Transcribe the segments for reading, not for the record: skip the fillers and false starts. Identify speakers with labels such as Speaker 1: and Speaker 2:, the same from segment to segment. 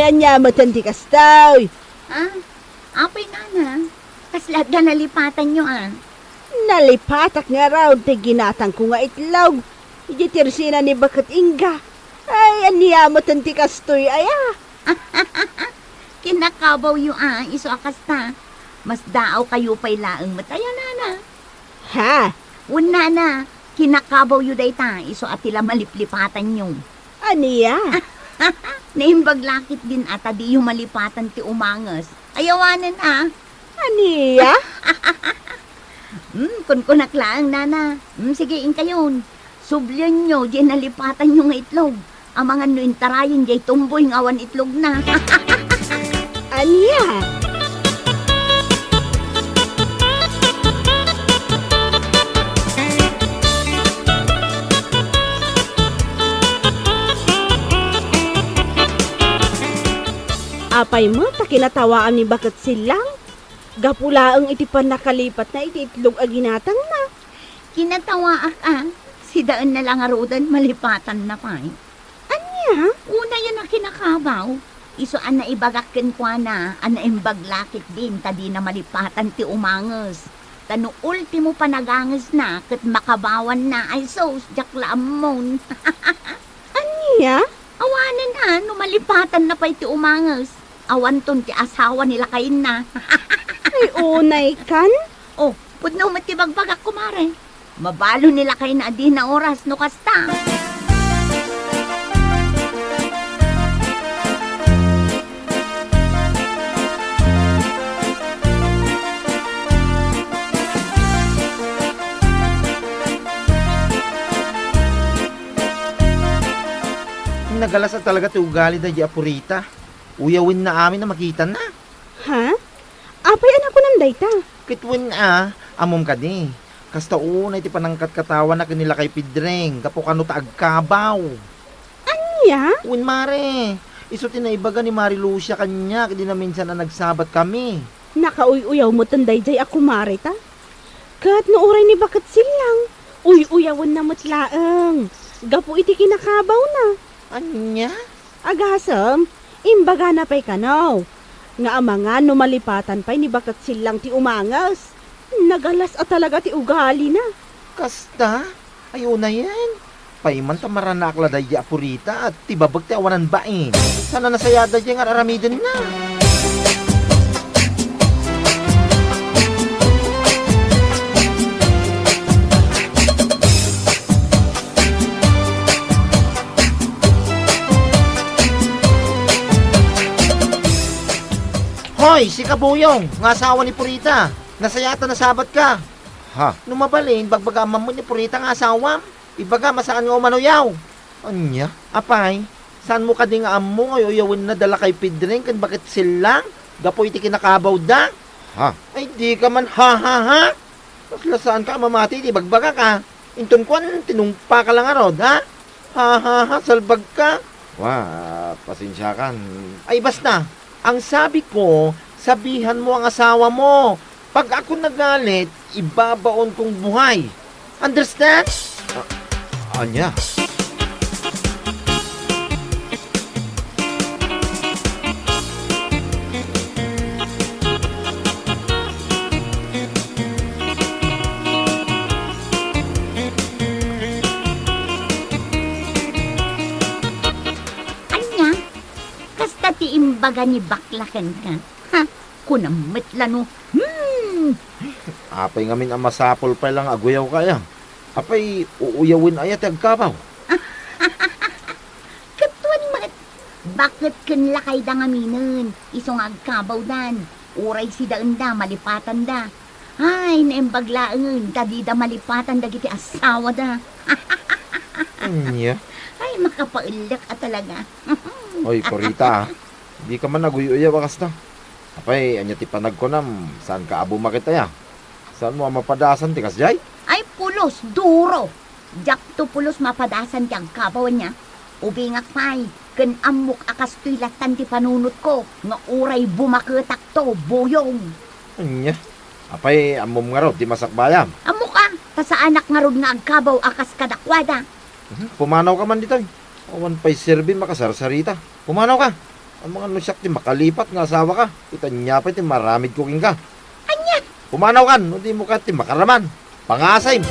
Speaker 1: Anya mo tanti kastaw.
Speaker 2: Ah, apay na. Kaslad na nalipatan nyo
Speaker 1: Nalipatak nga raw, te ginatang ko nga itlog. Ijitirsina ni Bakat Inga. Ay, anya mo tanti kastoy, aya.
Speaker 2: Kinakabaw yung iso akasta. Mas daaw kayo pa'y laang mataya na.
Speaker 1: Ha?
Speaker 2: Una na, kinakabaw yung dayta, iso atila maliplipatan nyo.
Speaker 1: Aniya?
Speaker 2: Naimbaglakit din ata di yung malipatan ti umangas. Ayawanan
Speaker 1: Aniya?
Speaker 2: Kun naklaang nana. Sige, kayon. Sublyan nyo, di nalipatan yung itlog. Ang mga nuintarayin, di tumboy ng awan itlog na.
Speaker 1: Aniya? Apay mo, takinatawaan ni Bakat Silang. Gapula ang itipan nakalipat na itiitlog aginatang na.
Speaker 2: Kinatawa si daan na lang arudan malipatan na pa.
Speaker 1: Anya?
Speaker 2: Una yan ang kinakabaw. Iso an naibagakin kwa na, an naimbaglakit din, tadi na malipatan ti umangas. Tano ultimo panagangas na, kat makabawan na, ay sos, jakla amon.
Speaker 1: Anya?
Speaker 2: Awanan no malipatan na pa ti umangas. Awan ton ti asawa nila kain na.
Speaker 1: Ay, unay kan?
Speaker 2: Oh, pudno matibagbagak kumare. Mabalo nila kayo na di na oras no kasta.
Speaker 3: Nagalas na talaga ti ugali da di apurita. Uyawin na amin na makita na.
Speaker 1: Ha? Apay anak ko ng dayta.
Speaker 3: Kitwin amom ka di. Kasta unay ti panangkat katawan na kanila kay Pidreng. Kapok ano taagkabaw.
Speaker 1: Anya?
Speaker 3: Uwin mare. Iso tinaibaga ni Mari Lucia kanya. Kadi na minsan na nagsabat kami.
Speaker 1: Nakauy-uyaw mo tanday jay ako marita. Kat no oray ni Bakat Silang. Uy-uyawan na matlaang. Gapo iti kinakabaw na.
Speaker 3: Anya?
Speaker 1: Agasam, imbaga na pa'y kanaw. Nga amangan no malipatan pa'y ni Bakat Silang ti umangas. Nagalas at talaga ti ugali na.
Speaker 3: Kasta? Ayun na yan. Paiman tamaran akla da di apurita at tibabag ti awanan bain. Sana nasayada di nga aramidin na. Hoy, si Kabuyong, nga asawa ni Purita. Nasayata na sabat ka. Ha? Numabalin, bagbaga mo ni Purita nga asawa. Ibaga, masaan nga umanoyaw. Anya? Apay, saan mo ka di nga amo ngayon uyawin na dala kay Pidreng kan bakit silang? Gapoy ti kinakabaw da. Ha? Ay, di ka man ha. Lasaan ka mamati, di bagbaga ka. Inton ko, tinumpa ka lang arod, ha? Ha, salbag ka. Wah, pasensya kan. Ay, basta. Ang sabi ko, sabihan mo ang asawa mo. Pag ako nagalit, ibabaon kong buhay. Understand? Anya?
Speaker 2: Anya? Kasta ti imbaga ni baklakan ka. Ha? Kunamit lano.
Speaker 3: Apay ngamin ang masapol pa lang aguyaw kaya. Apay, uuyawin ayat agkabaw.
Speaker 2: Katuan mat. Bakit kan lakay da ngaminan? Isong agkabaw dan. Uray si daan da, malipatan da. Ay, naimbaglaan. Tadi da malipatan da giti asawa da.
Speaker 3: Anya?
Speaker 2: Ay, makapailak at talaga.
Speaker 3: Oy, Corita, di ka man naguyaw bakas na. Apay, anya ti panagkonam, saan ka abo makita ya? Saan mo ang mapadasan ti kasjay?
Speaker 2: Ay, pulos, duro. Jak to pulos mapadasan tiyang kabawan niya. Ubingak pay, kan amok akas tuylatan ti panunot ko. Nga uray bumaketak to, buyong.
Speaker 3: Anya? Apay, amom nga raw, di masakbayam.
Speaker 2: Amok ta sa anak nga rod nga agkabaw akas kadakwada.
Speaker 3: Pumanaw ka man dito. Awan pa'y sirbi makasarsarita. Pumanaw ka. Ang mga nusyak ti makalipat nga asawa ka. Itanya pa ti maramid cooking ka.
Speaker 2: Anya?
Speaker 3: Pumanaw kan, hindi mo ka ti makaraman. Pangasay.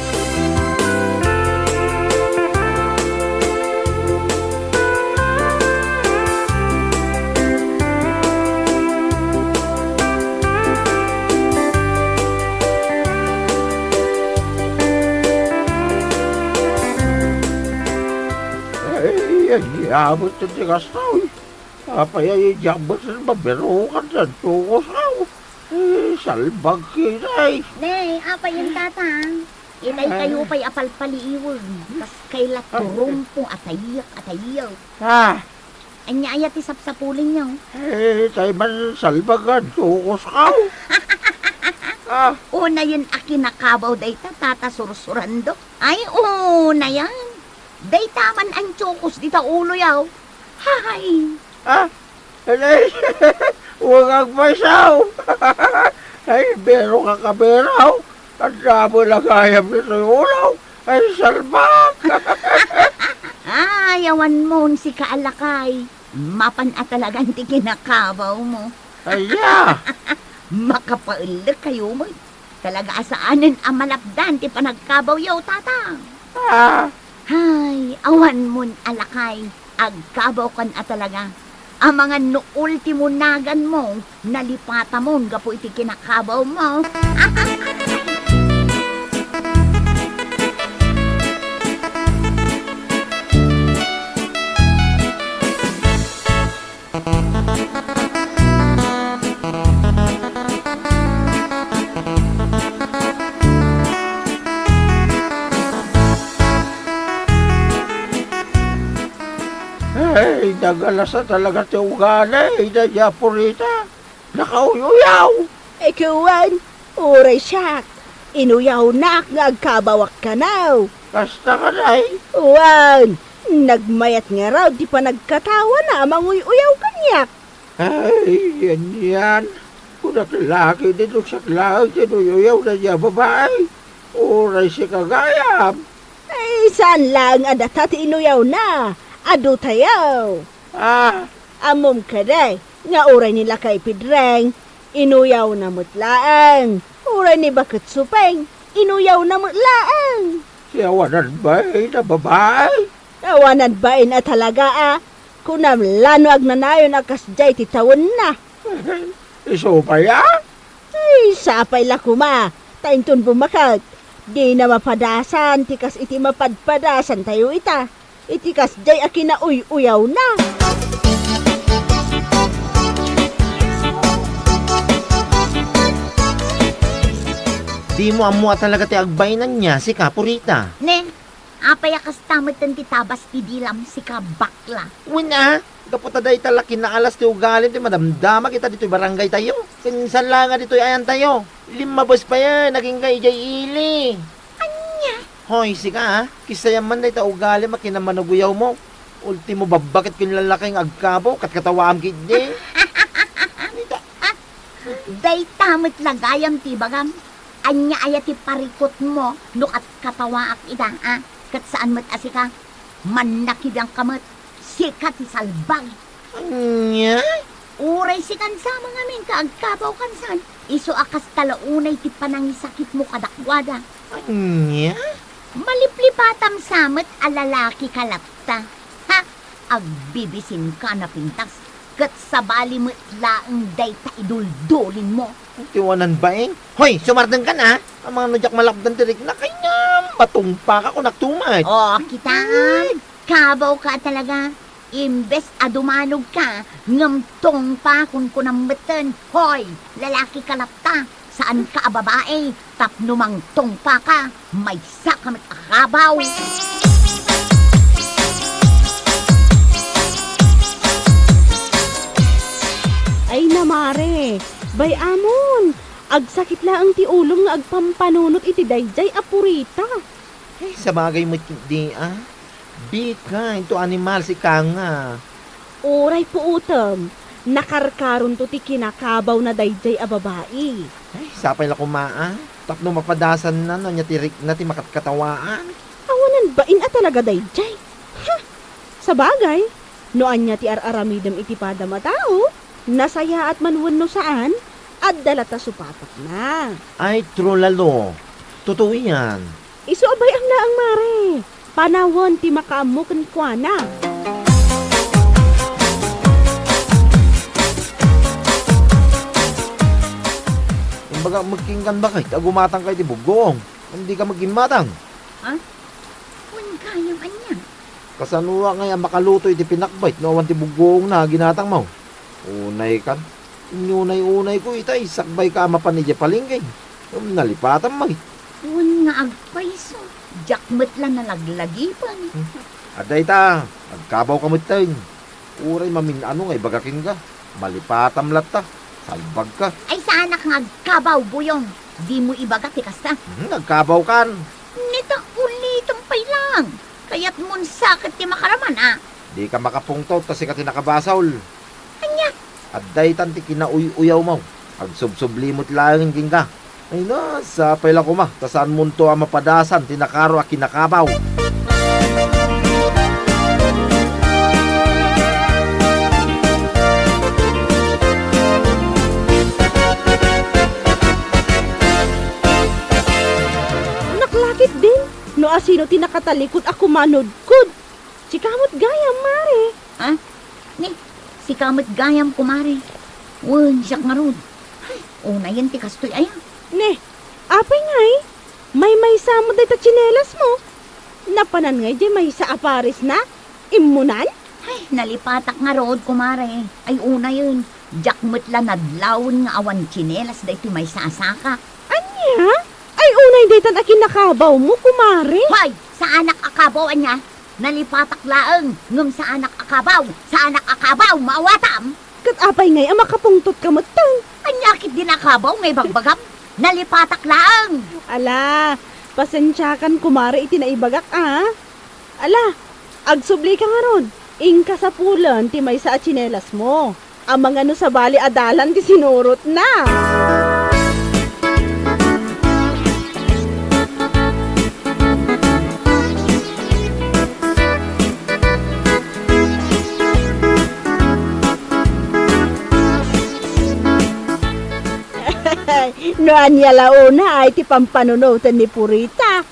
Speaker 3: Abot sa tigas tao. Apay ay jabot sa baberukan sa tukos tao. Salbag kinay.
Speaker 2: Ne, apa yung tatang? Inay kayo pa'y apalpaliiwag. Kas kailat turumpo atayak. Anya ayat isapsapulin niyo.
Speaker 3: Tayo man salbagan tukos tao.
Speaker 2: Una yun akinakabaw day tata sursurando. Ay, una yan. Day taman ang tsukos dita ulo yaw. Hay!
Speaker 3: Alay, huwag ang masaw. Ay, bero ka kaberaw. Ang damo na kaya mo sa ulaw. Ay, salbak.
Speaker 2: Yawan mo si kaalakay. Mapan at talagang di kinakabaw mo.
Speaker 3: Aya.
Speaker 2: Makapaulik kayo mo. Talaga asaanin ang malapdan ti panagkabaw yaw tatang. Hay, awan mon alakay, agkabaw kan at talaga. Ang mga no ultimo nagan mo, nalipata mo, gapo iti kinakabaw mo.
Speaker 3: Ay, nagalasa talaga ti ugali. Nadya purita. Nakauyuyaw.
Speaker 1: Ikawan, uray siyak. Inuyaw na nga agkabawak ka now.
Speaker 3: Kasta ka na eh.
Speaker 1: Uwan, nagmayat nga raw, di pa nagkatawa na manguy-uyaw kanyak.
Speaker 3: Ay, yan. Kung nakalaki dito sa klang, tinuyuyaw na niya babae. Uray si kagayam.
Speaker 1: Ay, saan lang adata ti inuyaw na? Ado tayaw. Amom ka day, nga uray nila kay Pidreng, inuyaw na mutlaang. Uray ni Bakit Supeng, inuyaw na mutlaang.
Speaker 3: Siyawanan ba na babae?
Speaker 1: Awanan bain at talaga kunam lano ag nanayon akas jay titawon na.
Speaker 3: Iso pa ya?
Speaker 1: Ay, sapay la kuma, tainton bumakat. Di na mapadasan, tikas iti mapadpadasan tayo ita. Itikas jay akina uyaw na.
Speaker 3: Di mo amua talaga ti agbainan niya si Kapurita.
Speaker 2: Ne, apay akas tamad ti tabas ti dilam si kabakla.
Speaker 3: Wina, kaputa day talaki na alas ti ugalim ti madamdama kita dito barangay tayo. Kinsan lang nga dito ayan tayo. 5 bus pa yan, naging kay jay ili. Hoy, sika kisayaman na ita ugali makinamanuguyaw mo. Ultimo babakit kun lalaking agkabo kat katawaam kidde.
Speaker 2: Day tamad lagayam ti bagam. Anya ayat ti parikot mo, no at katawaak ida, kat saan mo't asika, manakidang kamot, sika ti salbag.
Speaker 3: Anya?
Speaker 2: Uray sikan sa mga min kaagkabaw kansan, iso akas talaunay ti panangisakit mo kadakwada.
Speaker 3: Anya?
Speaker 2: Maliplipatam samet alalaki kalapta. Ha? Agbibisin ka na pintas. Kat sabali mo laang day ta iduldulin mo.
Speaker 3: Tiwanan ba eh? Hoy, sumardang ka na. Ang mga nudyak malapdan tirik na kanya. Matumpa ka kung nagtumad.
Speaker 2: Oh, kita. Kabaw ka talaga. Imbes adumanog ka, ngamtong pa kung kunambatan. Hoy, lalaki kalapta. Saan ka babae? Tapnumang tongpa ka. May sakamit akabaw.
Speaker 1: Ay namare, bay amon. Agsakit laang ti ulong nga agpampanunot iti dayjay apurita.
Speaker 3: Eh, sa bagay mo di Be kind to animal si Kanga.
Speaker 1: Uray po utam, nakarkaron to ti kinakabaw na dayjay a babae.
Speaker 3: Ay, sapay la kumaa. Tapno mapadasan na no, nya tirik na ti makatkatawaan.
Speaker 1: Awanan bain a talaga dayjay. Ha? Sa bagay, noan niya ti ar-aramidem iti pada matao, nasaya at manwenno saan, at dalata supatak na.
Speaker 3: Ay, true lalo. Totoo yan.
Speaker 1: Isu abay ang laang mare, panawon ti makaamukan kwa na.
Speaker 3: Kumbaga, magkinggan ba kahit agumatang kayo ti bugong? Hindi ka magkimatang.
Speaker 2: Kung kayang anya.
Speaker 3: Kasanuwa nga makaluto iti pinakbait no awan ti bugong na ginatang mo. Unay kan. Unay ko itay sakbay ka mapanidya palinggay. Nalipatan may.
Speaker 2: Kung nga agpaiso. Jakmet lang nalaglagipan.
Speaker 3: Aday ta, nagkabaw ka mo tayo. Uray mamin ano nga ibagakin ka. Malipatam lata. Salbag ka.
Speaker 2: Ay sa anak nga agkabaw, buyong. Di mo ibagat ikasta.
Speaker 3: Nagkabaw kan.
Speaker 2: Nita ulitong pay lang. Kaya't mun sakit ti makaraman,
Speaker 3: Di ka makapungtot kasi ka tinakabasol.
Speaker 2: Anya?
Speaker 3: Aday tanti kinauyaw mo. Agsubsublimot lang ging ka. Ay na, sapay lang ko ma. Tasaan mo to ang mapadasan, tinakaro at kinakabaw.
Speaker 1: Naklakit din, no asino ti nakatalikod ako manudkod. Si kamot gayam, mare.
Speaker 2: Ni, si kamot gayam kumari. Wan, siyak nga rod. Una yan ti kastoy ayan.
Speaker 1: Ne, apay ngay, may sama day ta tsinelas mo. Napanan ngay di may sa aparis na, imunan?
Speaker 2: Ay, nalipatak nga rod kumari. Ay una yun. Jakmet lang nadlawon nga awan chinelas day ti may sasaka.
Speaker 1: Anya? Ay unay day tan akin nakabaw mo, kumare.
Speaker 2: Hoy, sa anak akabaw anya. Nalipatak laeng, ngum sa anak akabaw. Sa anak akabaw, maawatam.
Speaker 1: Kat apay ngay, ang makapungtot ka mo tang.
Speaker 2: Anyakit din akabaw ngay bagbagam. Nalipatak laeng.
Speaker 1: Ala, pasensyakan kumare iti naibagak Ala, agsubli ka nga ron. Ingka sa pulan ti may sa tsinelas mo. Ang mga no sa bali adalan ti sinurot na. Noan niya launa ay ti pampanunutan ni Purita.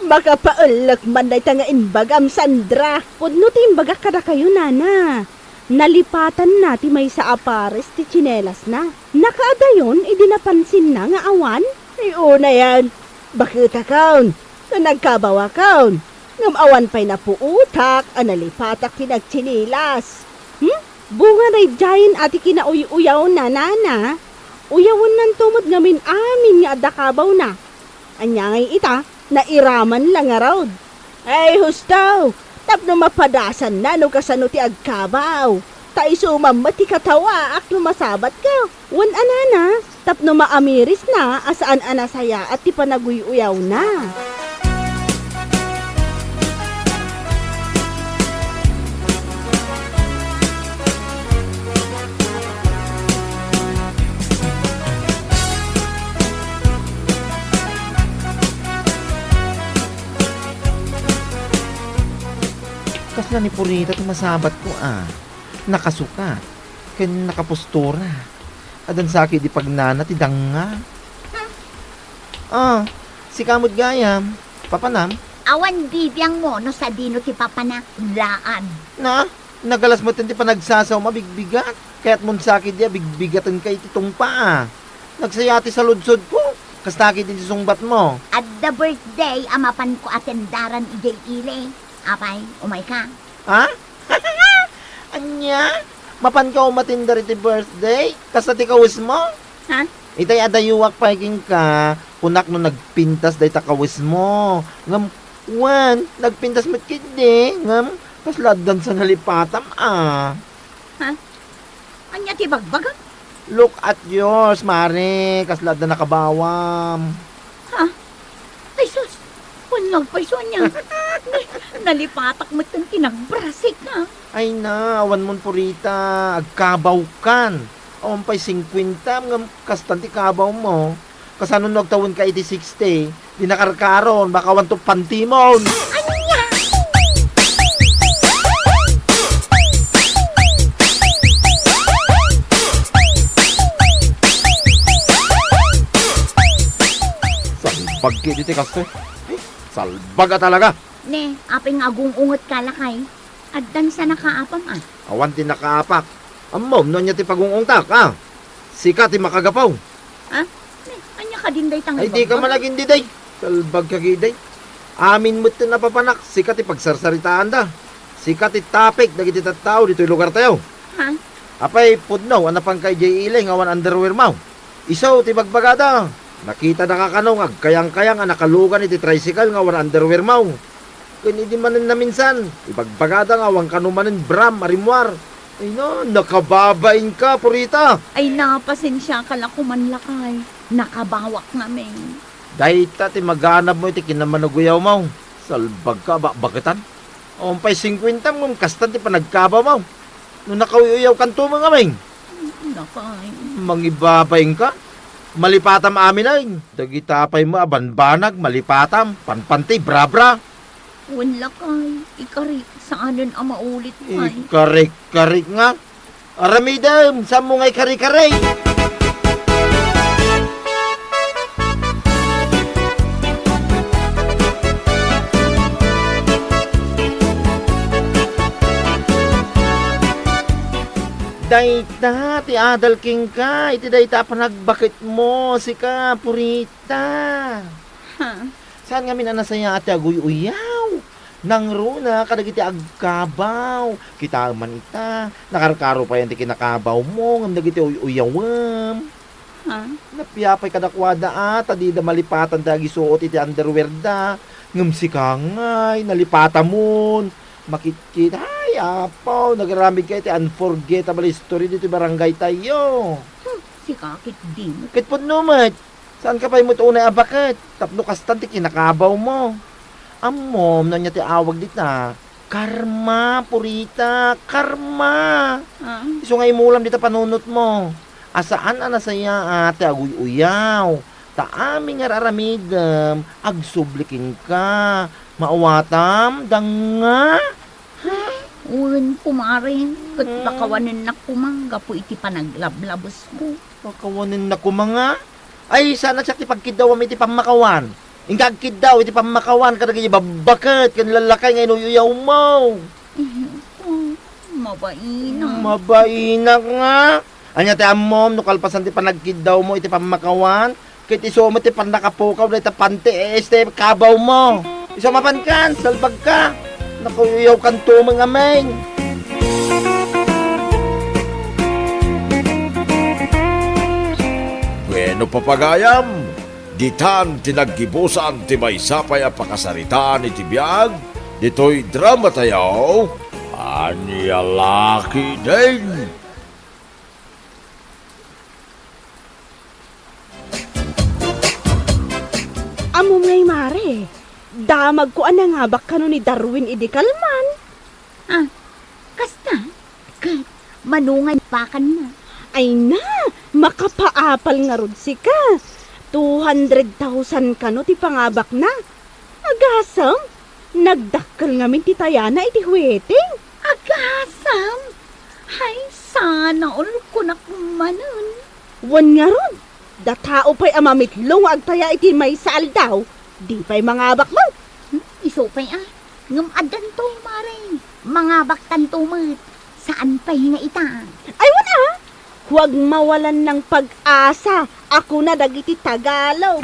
Speaker 1: Baka paulak man day tanga inbagam Sandra. Pudno ti imbagak kada kayo nana. Nalipatan na ti may sa apares ti tsinelas na. Nakaadayon, idinapansin na nga awan. Ay una yan. Bakit akaon? Nagkabawa kaon. Ngam awan pa'y napuutak, nalipatak ti nagtsinilas. Bunga na jayin ati kinauyaw na nana. Uyawon nan tumod ngamin amin nga adakabaw na. Anya ngay ita, nairaman lang nga raw. Ay hustaw, tapno mapadasan na no kasano ti agkabaw. Ta isumam mati katawa ak lumasabat ka. Wan anana, tapno maamiris na asaan anasaya at ti panaguyuyaw na.
Speaker 3: Kasla ni Purita tumasabat ko Nakasuka. Ken nakapostura. Adan sa akin di pagnana ti danga. Si kamot gayam. Papanam.
Speaker 2: Awan bibiyang mo no sa dino ti papana laan.
Speaker 3: Na, nagalas mo ti panagsasaw mabigbigat. Kaya't mun sa akin di bigbigatan kay titong pa. Nagsayati sa ludsod ko. Kastaki din si sungbat mo.
Speaker 2: At the birthday, amapan ko atendaran ijay ile. Apay, umay ka.
Speaker 3: Ha? Anya? Mapan ka umatinda rin ti birthday? Kasati kawis mo?
Speaker 2: Ha?
Speaker 3: Itay adayuwak paiking ka. Kunak no nagpintas day takawis mo. Ngam, nagpintas matkidi. Ngam, kasladan sa nalipatam
Speaker 2: Anya ti bagbagan?
Speaker 3: Look at yours, Mare. Kasladan nakabawam.
Speaker 2: Ay sus, walang paiso niya. Nalipatak mo itong tinagbrasik na.
Speaker 3: Ay na, awan mon Purita. Agkabaw kan. Awan pa'y 50. Ngam, kastanti kabaw mo. Kasano nagtawin ka 80-60. Di nakarkaron. Baka awan to pantimon.
Speaker 2: Ano niya?
Speaker 3: bagki dito kasto. Salbaga talaga.
Speaker 2: Ne, apay nga ungot ka lakay. Addan sa nakaapam
Speaker 3: Awan ti nakaapak. Amom, no niya ti pagungungtak, ha? Sika ti makagapaw.
Speaker 2: Ne, anya ka din day tangay.
Speaker 3: Ay, di ka malaging diday. Salbag ka giday. Amin mo ti napapanak. Sika ti pagsarsaritaan da. Sika ti tapik, dagiti tattao, dito'y lugar tayo.
Speaker 2: Ha?
Speaker 3: Apay, pudnaw, anapang kay J. Iling, awan underwear mo. Isaw, ti bagbagada. Nakita na kakanong, agkayang-kayang, nakalugan iti tricycle, nga awan underwear mo. Kaya di manin na minsan, ibagbagada nga, awan kanumanin bram, arimwar. Ay no, nakababain ka, Purita.
Speaker 2: Ay napasensya ka lakuman lakay. Nakabawak namin.
Speaker 3: Dahil ti maganap mo iti kinamanuguyaw mo. Salbag ka, bakitan? Umpay 50 mong kastan ti panagkaba mo. Nung nakauyaw kanto mga ming.
Speaker 2: Nakay.
Speaker 3: Mangibabain ka? Malipatam amin ay. Dagitapay mo abanbanag, malipatam, panpanti, brabra.
Speaker 2: Wala kay. Ikari, saanan ang maulit kay.
Speaker 3: Karik-karik nga. Aramidam, saan mo nga'y karik-karik? Dayta, ti adal king ka. Iti dayta pa nagbakit mo, sika, Purita.
Speaker 2: Ha?
Speaker 3: Saan nga minanasaya ati aguy-uyaw? Nang runa, kadagiti agkabaw. Kita man ita, nakarkaro pa yan ti kinakabaw mo, ngam dagiti uyawam.
Speaker 2: Ha?
Speaker 3: Napiyapay kadakwada ata, di da malipatan dagi suot iti underwear da. Ngam sikangay, nalipata mon. Makikita, ay apaw, nagaramid kayo iti unforgettable history dito barangay tayo.
Speaker 2: Si kakit din.
Speaker 3: Kit po numat, saan ka pa yung mutunay abakat? Tapno kastan ti kinakabaw mo. Amom, na niya ti awag dita. Karma, Purita, karma.
Speaker 2: Ha?
Speaker 3: Iso nga imulam dita panunot mo. Asaan anasaya ate aguy-uyaw. Ta aming nga raramidam, agsublikin ka. Mauwatam, danga.
Speaker 2: Uwan kumarin. Kat bakawanan na kumangga po iti panaglablabos ko.
Speaker 3: Pakawanin na ko mga. Ay, sana siya ti pagkidaw iti pamakawan. Ingkagkid daw iti pamakawan kadagay babakat kan lalakay nga inuyaw mo.
Speaker 2: Mabaina.
Speaker 3: Mabaina nga. Anya ti amom no kalpasan ti panagkid daw mo iti pamakawan. Kit iso mo ti panakapukaw na iti pante este kabaw mo. Iso mapankan, salbag ka. Nakuyaw kanto mga meng.
Speaker 4: Bueno papagayam, ditan tinaggibusan ti maysapay a pakasaritaan iti biag, dito'y drama tayaw, anya laki din.
Speaker 1: Amo ngay mare. Damag ko anangabak kano ni Darwin Idikalman.
Speaker 2: Kasta. Kat, manungan pakan na.
Speaker 1: Ay na, makapaapal nga rod si ka. 200,000 kano ti pangabak na. Agasam, nagdakkel ngamin ti tayana iti huweting.
Speaker 2: Agasam. Hay, sana all ko na kumanan.
Speaker 1: Wan nga ron, datao pa'y amamitlong agtaya iti may saal daw. Di pa'y mangabak mo.
Speaker 2: Iso pa'y ngam adan to, mare. Mga baktan tumit. Saan pa'y nga ita?
Speaker 1: Ay wana, huwag mawalan ng pag-asa. Ako na dagiti Tagalog.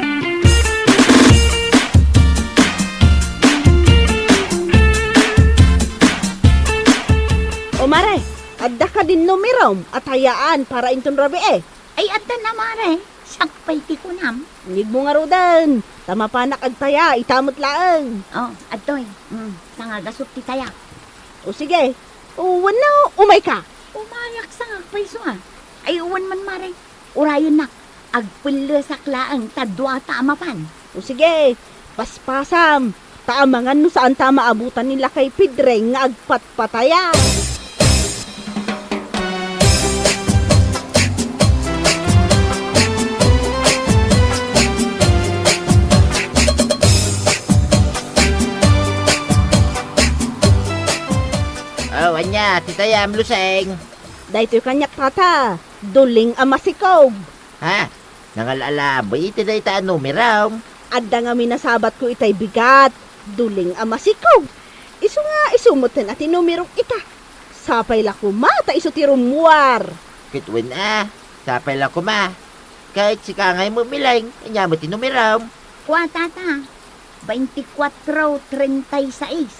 Speaker 1: O mare, adda ka din numirom at hayaan para inton rabi eh.
Speaker 2: Ay, adan na, mare. Sakpay ti kunam.
Speaker 1: Ngig mo nga rodan. Tama pa nakagtaya, itamot laang.
Speaker 2: Oh, adoy. Sanga gasok ti taya.
Speaker 1: O sige, wala, umay ka.
Speaker 2: Umayak sa ngakpay so Ay, uwan man, mare. Urayon nak. Agpilo sa klaang tadwa tamapan.
Speaker 1: O sige, paspasam. Taamangan no saan tama abutan nila kay Pidreng nga agpatpataya.
Speaker 3: Oh, anya, titayam luseng.
Speaker 1: Dahito kanyak tata, duling amasikog.
Speaker 3: Ha? Nangalala, ba iti day ta numeraw?
Speaker 1: Adda nga minasabat ko itay bigat, duling amasikog. Iso nga isumot na natin numerong ita. Sapay la kumata iso ti rumwar.
Speaker 3: Kitwin sapay lang ko ma. Kahit si kangay mo milang, kanya mo tinumiram.
Speaker 2: Kwa tata, 24:36.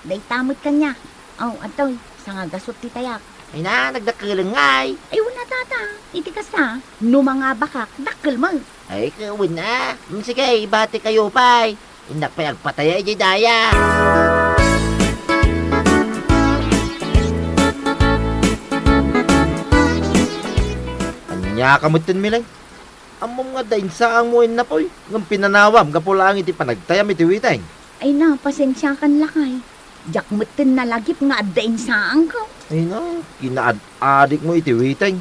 Speaker 2: Day tamot kanya. Atoy, sa nga gasot ti tayak.
Speaker 3: Ay na, nagdakilangay.
Speaker 2: Ay wala tata, iti kasta. No mga bakak, dakkel mo.
Speaker 3: Ay, kawin na. Sige, ibati kayo pa'y. Inak pa'y agpataya, daya. Anya kamutin milang. Among nga dain sa amuin na po'y. Ng pinanawam, gapulang iti panagtayam iti witay.
Speaker 2: Ay na, pasensya kan lakay. Jak mutin na lagip nga adain saang ko.
Speaker 3: Ay na, kinaad-adik mo iti witay.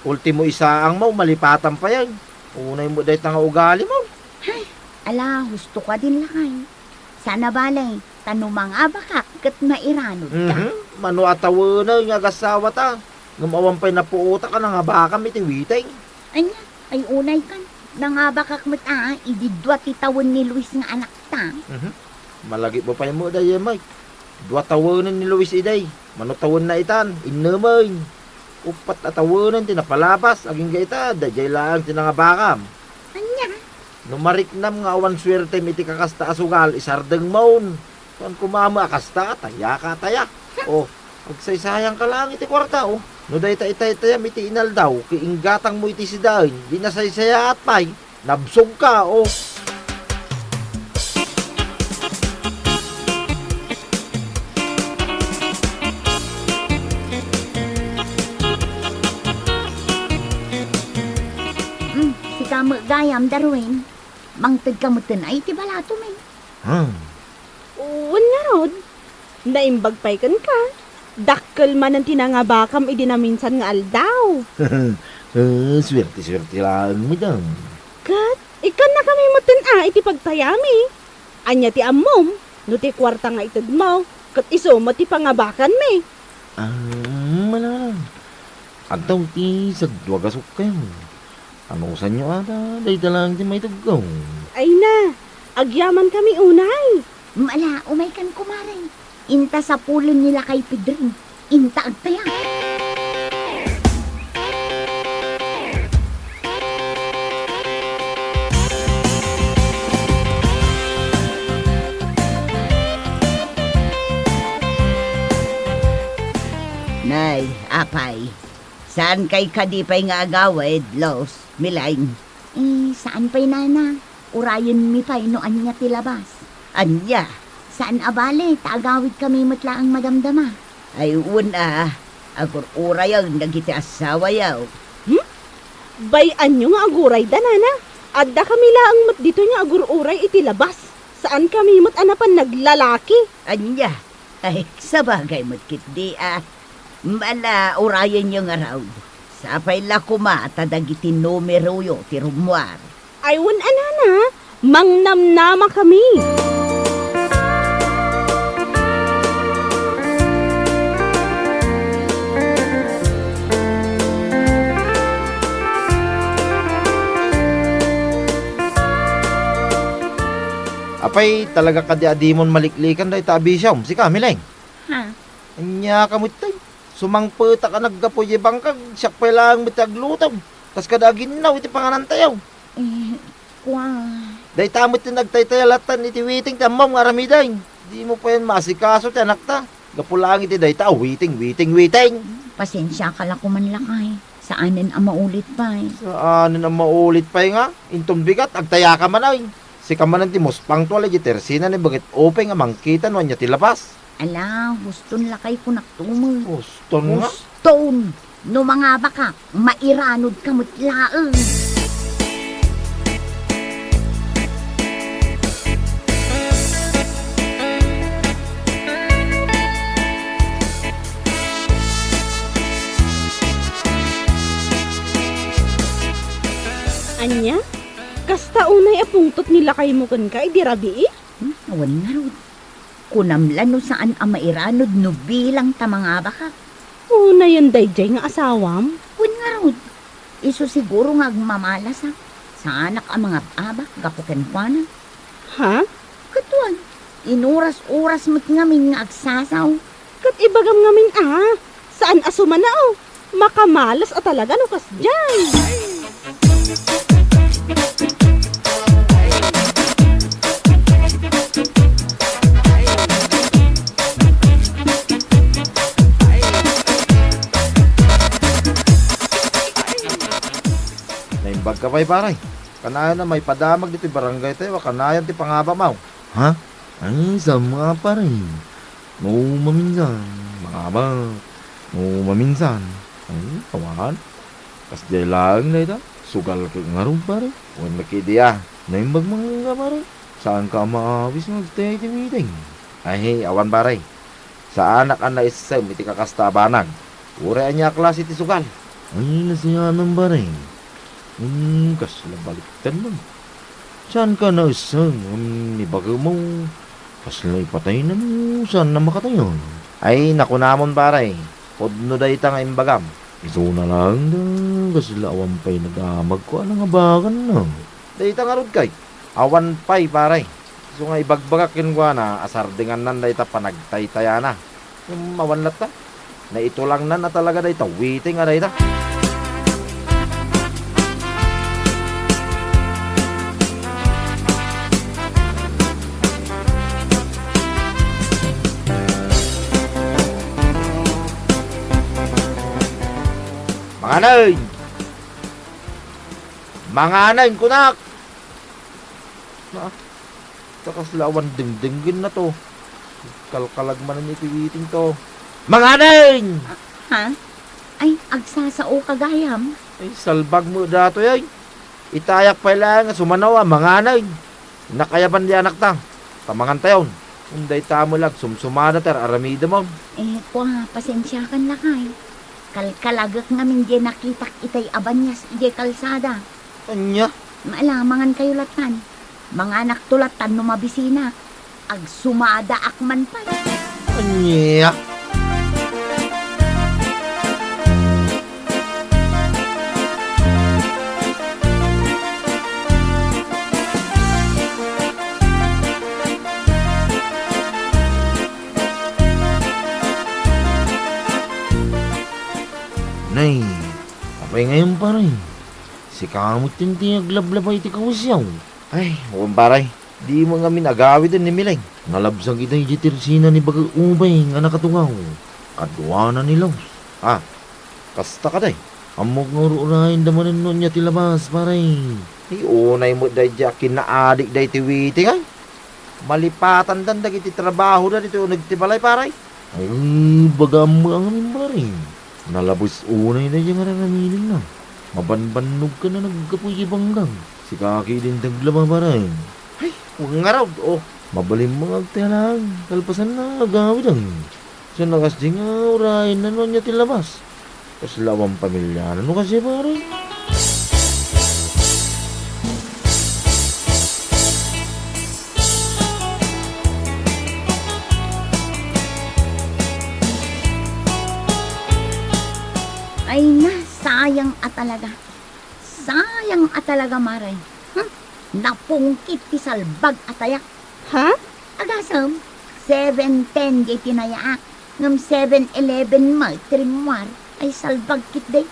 Speaker 3: Ultimo isaang mo, malipatan pa yan. Unay mo dahi nga ugali mo.
Speaker 2: Ala, husto ka din lakay. Sana balay, tanumang abakak kat mairanod ka.
Speaker 3: Mano atawa na yung agasawa ta. Ngamawan pa'y napuota ka na nga baka iti witay.
Speaker 2: Anya, ay unay kan. Nangabakak mo't ididwa titawan ni Luis nga anak ta.
Speaker 3: Malagi mo pa mo dahi, Mike. Dua tawanan ni Luis iday. Mano tawon na itan, inamay. Upat na tawanan, tinapalabas. Aging gaita, dajay lang tinangabakam.
Speaker 2: Anya,
Speaker 3: Numariknam nga awan swerte iti kakasta asugal, isardeng maun. Kuan kumama akasta, taya ka taya. Agsaysayang ka lang iti kwarta, No day itayam iti inal daw, kiinggatang mo iti sidain, di nasaysaya at pay, nabsog ka,
Speaker 2: si kamo gayam darwin. Mangtag kamutin ay ti balato men.
Speaker 1: Uwan nga rod. Naimbag pa'y kan ka. Dakkel man ang tinangabakam idinaminsan nga aldaw.
Speaker 3: Swerte lang mo dyan.
Speaker 1: Kat, ikan na kami mutin iti pagtayami. Anya ti amom, no ti kwarta nga itad mo, kat iso mati pangabakan me.
Speaker 3: Malang. Antaw ti sagduagasok kayo. Ano sa inyo ata, dahi talang di may tugaw.
Speaker 1: Ay na, agyaman kami unay.
Speaker 2: Mala, umay kan kumaray. Inta sa pulon nila kay Pedring. Inta agtaya. Nay, apay. Saan kay kadipay nga agawid, Los, Milaing? Saan pa'y nana? Urayon mi pa'y no anya tilabas. Anya? Saan abale? Taagawid kami matla ang madamdama. Ay, agur urayon nagiti asawa yaw.
Speaker 1: Bayan nyo nga aguray danana. Adda kami laang mat dito nga agur-uray iti labas. Saan kami mat anapan naglalaki?
Speaker 2: Anya? Ay, sabagay mo't kitdi Mala, urayon nyo nga raw. Sapay la kumata dagiti numero yo ti rumwar.
Speaker 1: Aywan anana, mangnamnama kami.
Speaker 3: Apay, talaga ka di adimon maliklikan dahi tabi siya. Si Kamileng. Anya kamutay. Sumangpeta ka naggapoy bangkag. Siyak pa lang mitaglutaw. Tas kadagin na, iti panganantayaw. Dahi tamot yung nagtaytayalatan iti witing tamam nga ramiday. Di mo pa yan masikaso ti anak ta. Gapulang iti dahi ta, witing.
Speaker 2: Pasensya ka lang kumanlakay. Saanin ang maulit pa
Speaker 3: Saan ang maulit pa nga? Intong bigat, agtaya ka man ay. Si kamanan ti mospang tuwala iti tersina ni bagit ope nga mangkitan wanya ti labas.
Speaker 2: Ala, huston lakay ko naktumol.
Speaker 3: Huston nga?
Speaker 2: Huston! No mga baka, mairanod ka mutlaang.
Speaker 1: Anya? Kasta unay apungtot nila kay mo kan ka, di rabi
Speaker 2: Awan nga rod. Kunamlan no saan ang mairanod no bilang tamanga baka.
Speaker 1: Una yan dayjay nga asawam.
Speaker 2: Kun nga rod. Iso siguro nga agmamalas Sanak ang mga abak, gapuken kwa na.
Speaker 1: Ha?
Speaker 2: Katuan, inuras-uras mo't ngamin nga agsasaw.
Speaker 1: Kat ibagam ngamin saan asuman na makamalas at talaga no kas dyan.
Speaker 3: Naimbag ka pa'y paray. Kanayan na may padamag dito barangay tayo. Kanayan ti pangaba mau. Ha? Ay, sa mga paray. Maminsan. Mangaba. Maminsan. Ay, kawan. Kas jay lang na ito. Sugal ka nga rin paray. Huwag makidiya. Naimbag mga nga paray. Saan ka maawis magtay ti meeting? Ay, awan paray. Sa anak ang naisasam iti kakastabanag. Ure niya klase ti sugal. Ay, nasiya ng paray. Kasla baliktad mo. Saan ka na isang ibaga mo? Kasla ipatay na mo. Saan na makatayon? Ay, naku namon paray. Podno da ita nga imbagam. Ito na lang da. Kasla awan pa'y nag-amag ko. Anong abagan na? Da ita nga rod kay. Awan pa'y paray. So nga ibagbagakin ko na asardingan nan da ita panagtaytaya na. Awan lat ta. Na ito lang nan na talaga da ita. Waiting nga da ita. Manganay! Manganay, kunak! Kakaslawan dingdingin na to. Kalkalag man ang itiwiting to. Manganay!
Speaker 2: Ha? Ay, agsasao kagayam.
Speaker 3: Ay, salbag mo dato yay. Itayak pa lang, sumanawa, manganay. Nakayaban di anak ta. Tamangan tayon. Unday tamo lang, sumsumada ter, aramida mo.
Speaker 2: Kwa, pasensya kan lakay. Kalkalagak ngamin di nakitak itay abanyas di kalsada.
Speaker 3: Anya?
Speaker 2: Maalamangan kayo latan. Mga anak tulatan no mabisina. Ag sumada akman pa.
Speaker 3: Anya? Nay, apay ngayon paray. Si kamot yung tinaglablabay ti kawasyaw. Ay, huwag paray. Di mo nga minagawid ni Mileng. Nalabsang kita yung jitirsina ni Bagay Ubay nga nakatungaw. Kadwana ni Laos. Kasta ka day. Amok nga urahin damanin nun niya tilabas paray. Ay, unay mo day jakin na adik day tiwiti nga. Malipatan dan dagiti trabaho na dito nagtibalay paray. Ay, bagam mo ang amin paray. Nalabos unay na yung araramiling na. Mabanbanog ka na nagkapoy banggang. Si kaki din taglaba paray. Ay, huwag nga raw. Mabalim mga agtalang. Kalpasan na agawid ang. Sa nakas di nga urahin na nun niya tilabas. Kaslawang pamilya na no kasi paray.
Speaker 2: Ay na, sayang at talaga. Sayang at talaga, maray. Napungkit ti salbag atayak.
Speaker 1: Ha?
Speaker 2: Agasam, 7:10 gay tinayaak. Ngam 7:11 mo, trimwar. Ay salbag kit day.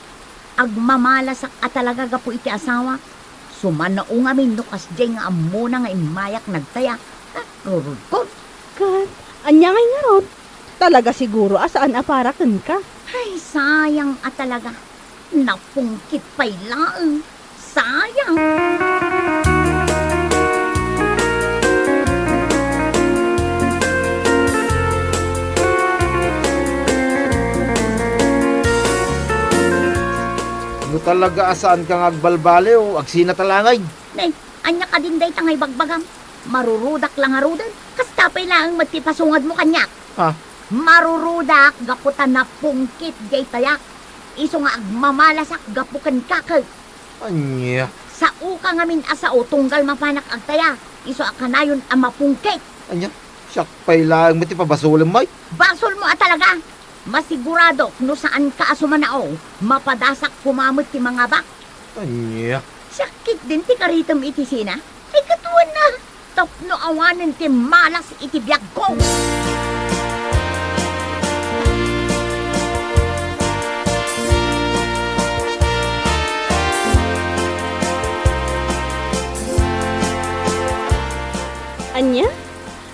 Speaker 2: Agmamalasak at talaga gapo iti asawa. Sumanao nga minukas jay nga amuna nga imayak nagtayak. Rurudkod.
Speaker 1: Kat, anya ngay nga rod. Talaga siguro asaan aparakan ka.
Speaker 2: Ay, sayang at talaga. Napungkit pa'y laang. Sayang.
Speaker 3: Ano talaga asaan kang agbalbali o agsina talangay?
Speaker 2: Nay, anya ka din day tangay bagbagam. Marurudak lang harudan. Kastapay lang matipasungad mo kanyak.
Speaker 3: Ha?
Speaker 2: Marurudak gaputan na pungkit gay tayak. Iso nga agmamalasak gapukan kakag.
Speaker 3: Anya?
Speaker 2: Sa uka ngamin asao tunggal mapanak agtaya. Iso akanayon ang mapungkit.
Speaker 3: Anya? Siyak pa'y lang mati pabasulim may?
Speaker 2: Basol mo at talaga. Masigurado no saan ka asumanao. Mapadasak kumamot ti mga bak.
Speaker 3: Anya?
Speaker 2: Sakit din ti karitom iti sina. Ay katuan na. Tapno awanan ti malas iti biyag ko.
Speaker 1: Anya?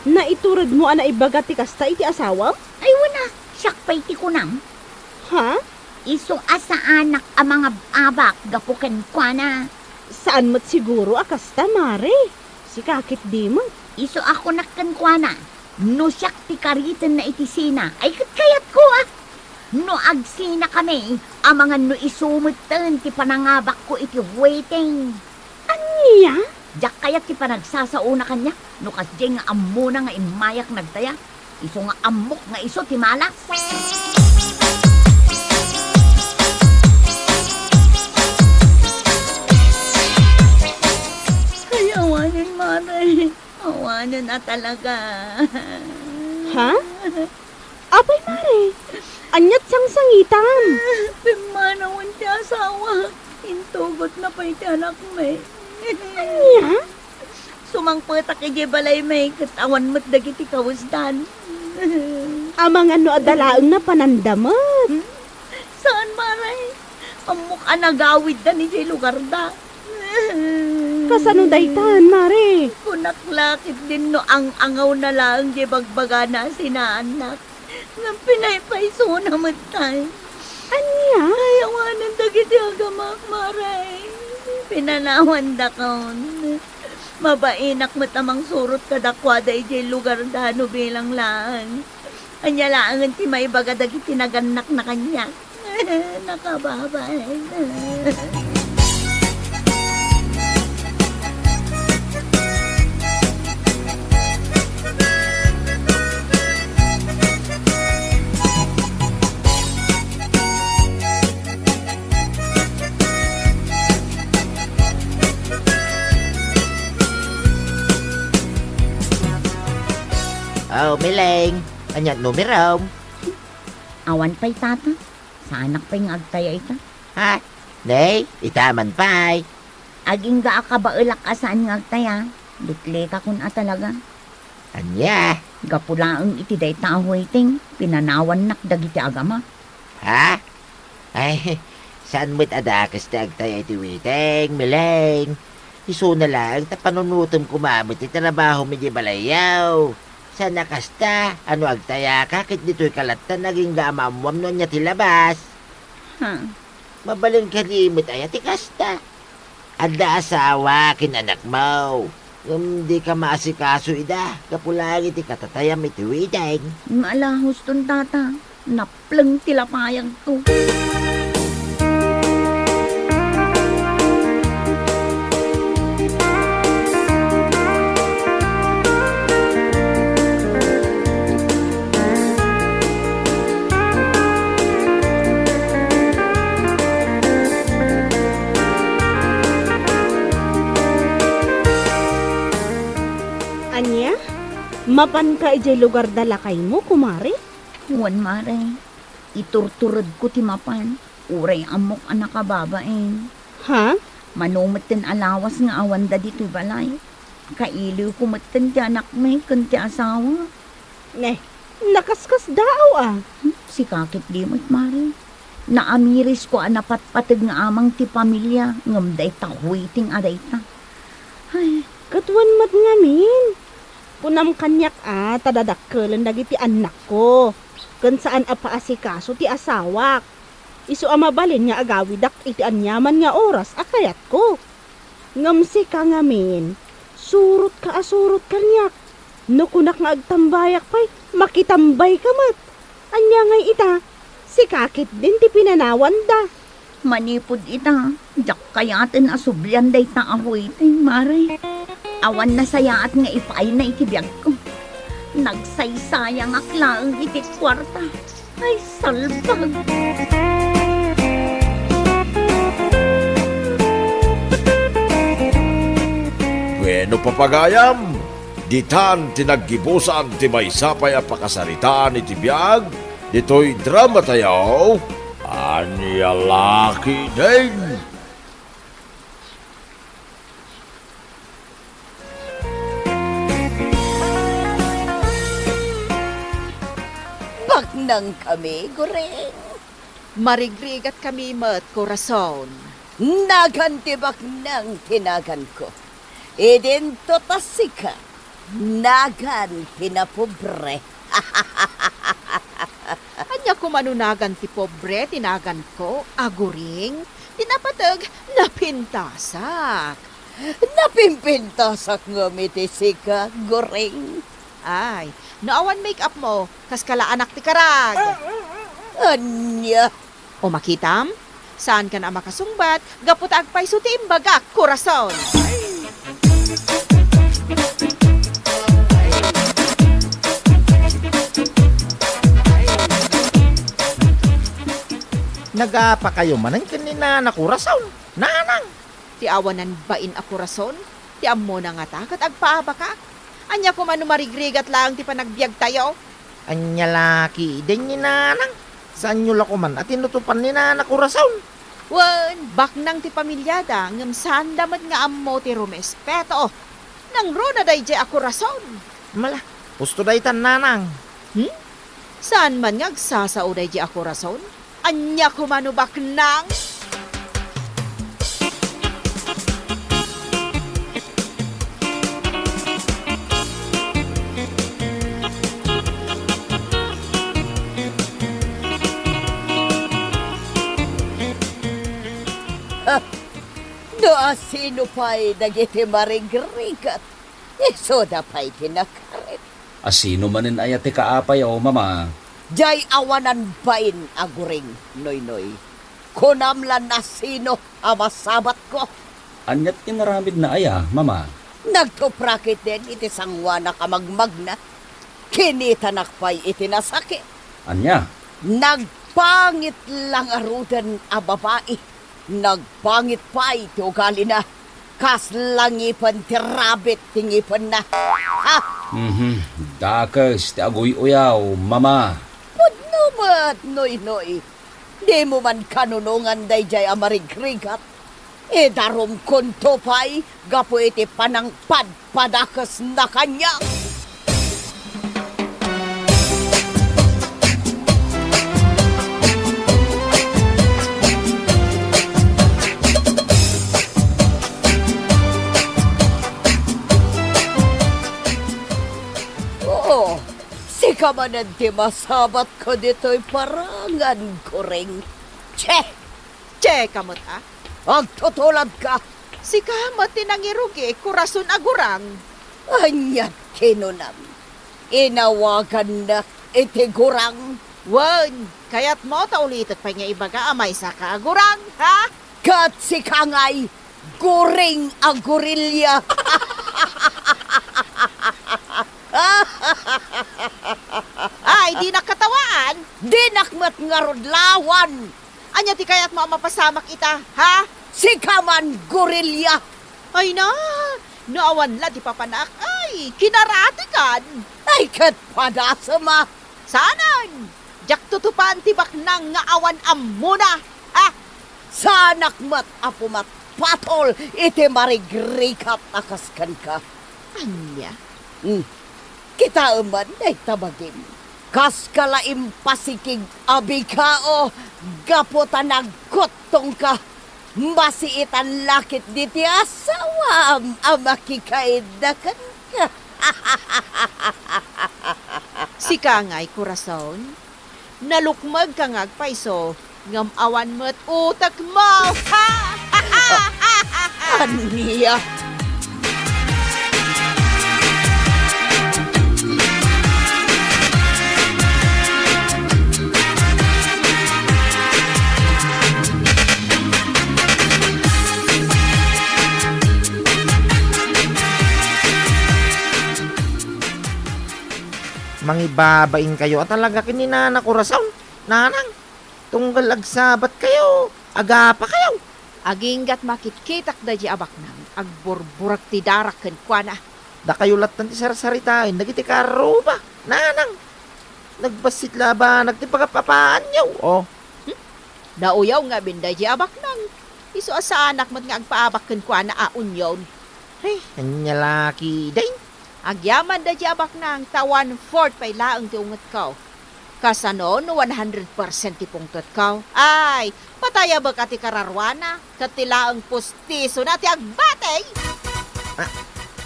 Speaker 1: Naiturod mo ana ibaga ti kasta iti asawa?
Speaker 2: Ay wala. Sakpay ti kunam.
Speaker 1: Ha?
Speaker 2: Iso asa anak ang mga abak gapuken kwa na.
Speaker 1: Saan mo't siguro akasta, Mare? Si kakit di mo.
Speaker 2: Iso ako nakankwana. No siyak ti karitan na itisina. Ay kayat ko ah. No agsina kami. Ang mga no isumutan ti panangabak ko iti waiting.
Speaker 1: Anya?
Speaker 2: Diyak kayat ti panagsasauna kanya. No kasdi nga amuna nga imayak nagtaya. Iso nga amok nga iso ti malas. Ay awanin Mare. Awanin na talaga.
Speaker 1: Ha? Apay, Mare. Anyat sang sangitan.
Speaker 2: Pimanawan ti asawa. Intugot na pa iti anak may.
Speaker 1: Anya?
Speaker 2: Sumangpata kay balay may katawan mo't dagiti kawasdan.
Speaker 1: Amang ano adalaang na panandamat.
Speaker 2: Saan Maray? Amok anagawid da ni Jay lugar da.
Speaker 1: Kasano daytan, Mare?
Speaker 2: Kunaklakit din no ang angaw na lang di bagbaga na sinaanak. Nga pinaypaiso na matay.
Speaker 1: Anya?
Speaker 2: Ayawanan dagiti agamak Maray. Pinanawan da kaon. Mabainak matamang surot kadakwada ijay lugar dano bilang lang. Anya laangan ti may bagadag itinaganak na kanya. Nakababay.
Speaker 3: Oh, Mileng. Anyat numero.
Speaker 2: Awan pa'y tata. Sa anak pa'y ngagtaya ita.
Speaker 3: Ha? Nay, itaman pa'y.
Speaker 2: Aging ga ka ba ulak asaan ngagtaya. Dukle ka kun talaga.
Speaker 3: Anya?
Speaker 2: Gapulaang iti day tao waiting. Pinanawan nak dagiti agama.
Speaker 3: Ha? Ay, saan mo't adakas na agtay iti witeng, Mileng? Iso na lang, tapanunutom kumamit iti trabaho mi di balayaw. Sa nakasta, ano agtaya ka, kit dito'y kalatan naging gamamwam nun niya tilabas.
Speaker 2: Ha?
Speaker 3: Mabaling kalimit ay ati kasta. Ada asawa, kinanak mo. Di ka maasikaso ida, kapulagi ti katatayam iti witeng.
Speaker 2: Malahos ton tata. Naplang tilapayang to.
Speaker 1: Anya? Mapan ka ijay lugar dalakay mo, kumare?
Speaker 2: Huwan Mare. Iturturod ko ti mapan. Uray amok anak kababain.
Speaker 1: Ha?
Speaker 2: Manumit tin alawas nga awan da dito'y balay. Kailiw ko matin ti anak may kan ti asawa.
Speaker 1: Ne, nakaskas daaw ah.
Speaker 2: Si kakit di mo't Mare. Naamiris ko anapat patag nga amang ti pamilya. Ngamday ta waiting aday ta. Ay,
Speaker 1: Katuan mat ngamin. Punam kanyak tadadakkelan dagiti anak ko. Kan saan apaasikaso ti asawak. Isu amabalin nga agawidak iti anyaman nga oras akayat ko. Ngamsi ka ngamin. Surot ka asurot kanyak. No kunak nga agtambayak pay, makitambay ka mat. Anya ngay ita, si kakit din ti pinanawan da.
Speaker 2: manipod ita. Jak kayatin asublyan day ta ahoy tay Mare. Awan na sayaat nga ipay na itibiyag ko. Nagsaysayang aklaang itit kwarta. Ay, salbag.
Speaker 4: Bueno papagayam, ditan tinaggibusan ti may sapay a pakasaritaan iti biyag, dito'y drama tayo, anya laki din.
Speaker 5: baknang kami, Goreng.
Speaker 6: Marigrigat kami mat korason.
Speaker 5: Naganti baknang tinagan ko. Idento tasika. Nagan pinapobre.
Speaker 6: Anya ko manunagan ti pobre, tinagan ko, aguring, tinapatag, napintasak.
Speaker 5: Napimpintasak nga mitisika, Goreng.
Speaker 6: Ay, naawan make-up mo, kas kala anak ti karag.
Speaker 5: Anya,
Speaker 6: O makitam, saan ka na makasungbat, gapot agpay so ti imbagak, korason.
Speaker 3: Nagapa kayo man ang kanina na kurasaw. Nanang.
Speaker 6: Ti awanan bain a korason, ti ammo na nga takat agpaaba ka. Anya ko manu marigrigat lang ti panagbiag tayo.
Speaker 3: Anya laki, din ni nanang. Saan nyo lako man at tinutupan ni nana kurasaw?
Speaker 6: Wan, baknang ti pamilyada, ngam sandamat nga ammo ti rumespeto. Nang rona day je a korason.
Speaker 3: Mala, gusto day tan nanang.
Speaker 6: Saan man nga agsasao day je a korason? Anya ko manu baknang.
Speaker 5: doa sino pa'y dagiti marigrigat. Iso da pa'y tinakarit.
Speaker 7: Asino manin ayate kaapay o mama?
Speaker 5: Jay awanan bain aguring, noy-noy. Kunamlan na sino amasabat ko.
Speaker 7: Anyat inaramid na aya, mama.
Speaker 5: Nagtuprakit din iti sangwa na kamagmagna. Kinitanakpay iti nasakit.
Speaker 7: Anya?
Speaker 5: Nagpangit lang arudan a babae. Nagpangit pa iti ugali na. Kas langipan ti rabbit tingipan na. Ha?
Speaker 7: Dakas, ti agoy uyaw, mama.
Speaker 5: Pudnumat, noy-noy. Di mo man kanunungan day jay amarigrigat. E darom kunto pa'y gapo iti panangpad padakas na kanyang. Oo, si kamanan ti masabat ko dito'y parangan kuring. Che!
Speaker 6: Che, kamot ah.
Speaker 5: Agtutulad ka!
Speaker 6: Si kamot tinangirugi, kurason agurang.
Speaker 5: Anyat kinunam. Inawagan na itigurang.
Speaker 6: Wan, kaya't mo taulitot pa nga ibaga amay sa kaagurang, ha?
Speaker 5: Kat si kangay, guring ang gorilya.
Speaker 6: Ay, di nakatawaan.
Speaker 5: Di nakmat nga rodlawan.
Speaker 6: Anya ti kaya't mo mapasamak ita, ha?
Speaker 5: Si kaman gorilya.
Speaker 6: Ay na, naawan la di papanak. Ay, kinaratikan.
Speaker 5: Ay kat padasama.
Speaker 6: Sanan? Jak tutupan ti baknang nga awan amuna, ha?
Speaker 5: Sanak mat apumat patol iti marigrikat akaskan ka.
Speaker 6: Anya?
Speaker 5: Kita uman ay tabagin. Kas kalaim pasikig abikao, gaputa nagkotong ka. Masiitan lakit diti asawam, amakikaidakan ka.
Speaker 6: Si kangay kurason, nalukmag kangag paiso, ngam awan mo't utak mo, ha?
Speaker 5: Aniya.
Speaker 3: Mangibabain kayo at talaga kininana kurasaw. Nanang, tunggal agsabat kayo. Aga pa kayo.
Speaker 6: Aginggat makitkitak da di abak nang, agburburak ti darak ken kuana.
Speaker 3: Da kayo latan ti sarsaritain. Nagiti karo ba? Nanang, nagbasit laba, nagtipagapapaan nyo. Oh,
Speaker 6: Nauyaw nga binda di abak nang, iso asa anak mo't nga agpaabak ken kuana aun yon.
Speaker 3: hey, kanya laki. Day,
Speaker 6: Agyaman da di abak nang, tawan 4 pay laang ti unget ko. Kasano no 100% tipungtot ka? Ay, pataya ba ka ti kararwana? Katilaang pustiso na ti agbatay?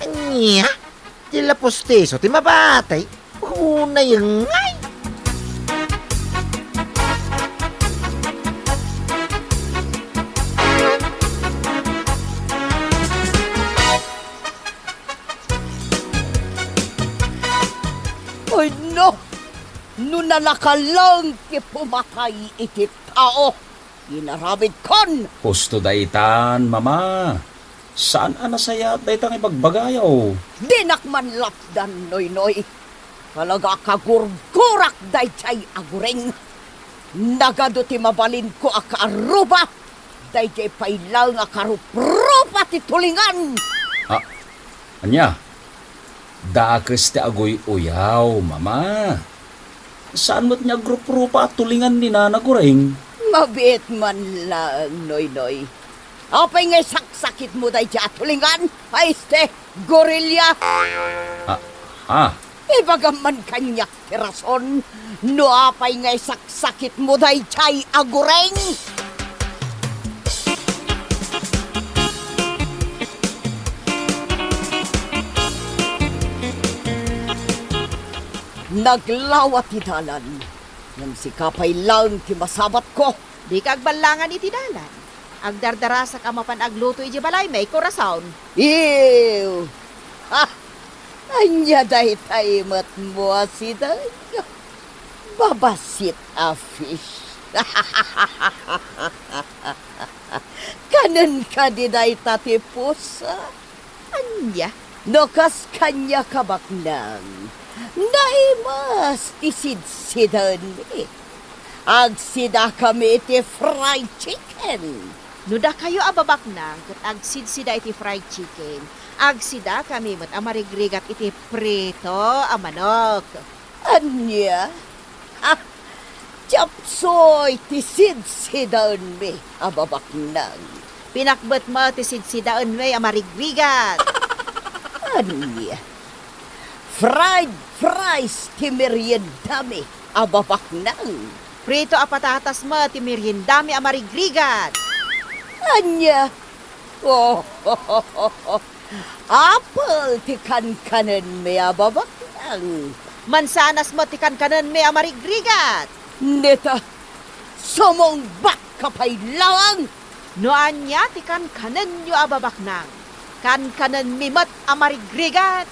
Speaker 3: Anya? Tila posteso, ti mabatay. Una yung ngay.
Speaker 5: Ay, no! Nunalaka lang ti pumatay iti tao. Inaramid kon!
Speaker 7: Husto daytan, mama. Saan anasayat daytang ibagbagayaw?
Speaker 5: Dinak man lapdan, noy-noy. Talaga kagurgurak dayjay agureng. Nagado ti mabalin ko akaaruba. Dayjay pailang akarupropa ti tulingan.
Speaker 7: Anya? Dakes ti agoy uyaw, mama. Saan mo't niya grup-rupa at tulingan ni nanagureng?
Speaker 5: Mabit man lang, noy-noy. Apay ngay saksakit mo dayjay at tulingan. Paiste, gorilya. Ibagaman kanyak ti rason. No apay ngay saksakit mo dayjay agureng. Naglawat ti dalan. Nang sikapay lang ti masabat ko.
Speaker 6: Di ka agbalangan iti dalan. Agdardara sa kamapan agluto iti balay may korason.
Speaker 5: Ew! Ha! Anya dahi tayo mo si dayo. Babasit a fish. Kanan ka di dahi tati pusa.
Speaker 6: Anya?
Speaker 5: Nokas kanya kabaknang. Naimas isidsidan eh. Agsida kami iti fried chicken.
Speaker 6: Nuda kayo ababak nang kat agsidsida iti fried chicken. Agsida kami mat amarigrigat iti prito a manok.
Speaker 5: Anya? Ha? Chapsoy ti sidsidan mi ababak nang.
Speaker 6: Pinakbet mo ti sidsidaan may amarigrigat.
Speaker 5: Anya? Fried fries ti merienda mi ababak nang.
Speaker 6: Prito a patatas mo ti meriendami amarigrigat.
Speaker 5: Anya? Oh, apple ti kankanan mi ababak nang.
Speaker 6: Mansanas mo ti kankanan may amarigrigat.
Speaker 5: Neta, sumong bak kapay lang.
Speaker 6: No anya ti kankanan nyo ababak nang. Kankanan mi mat amarigrigat.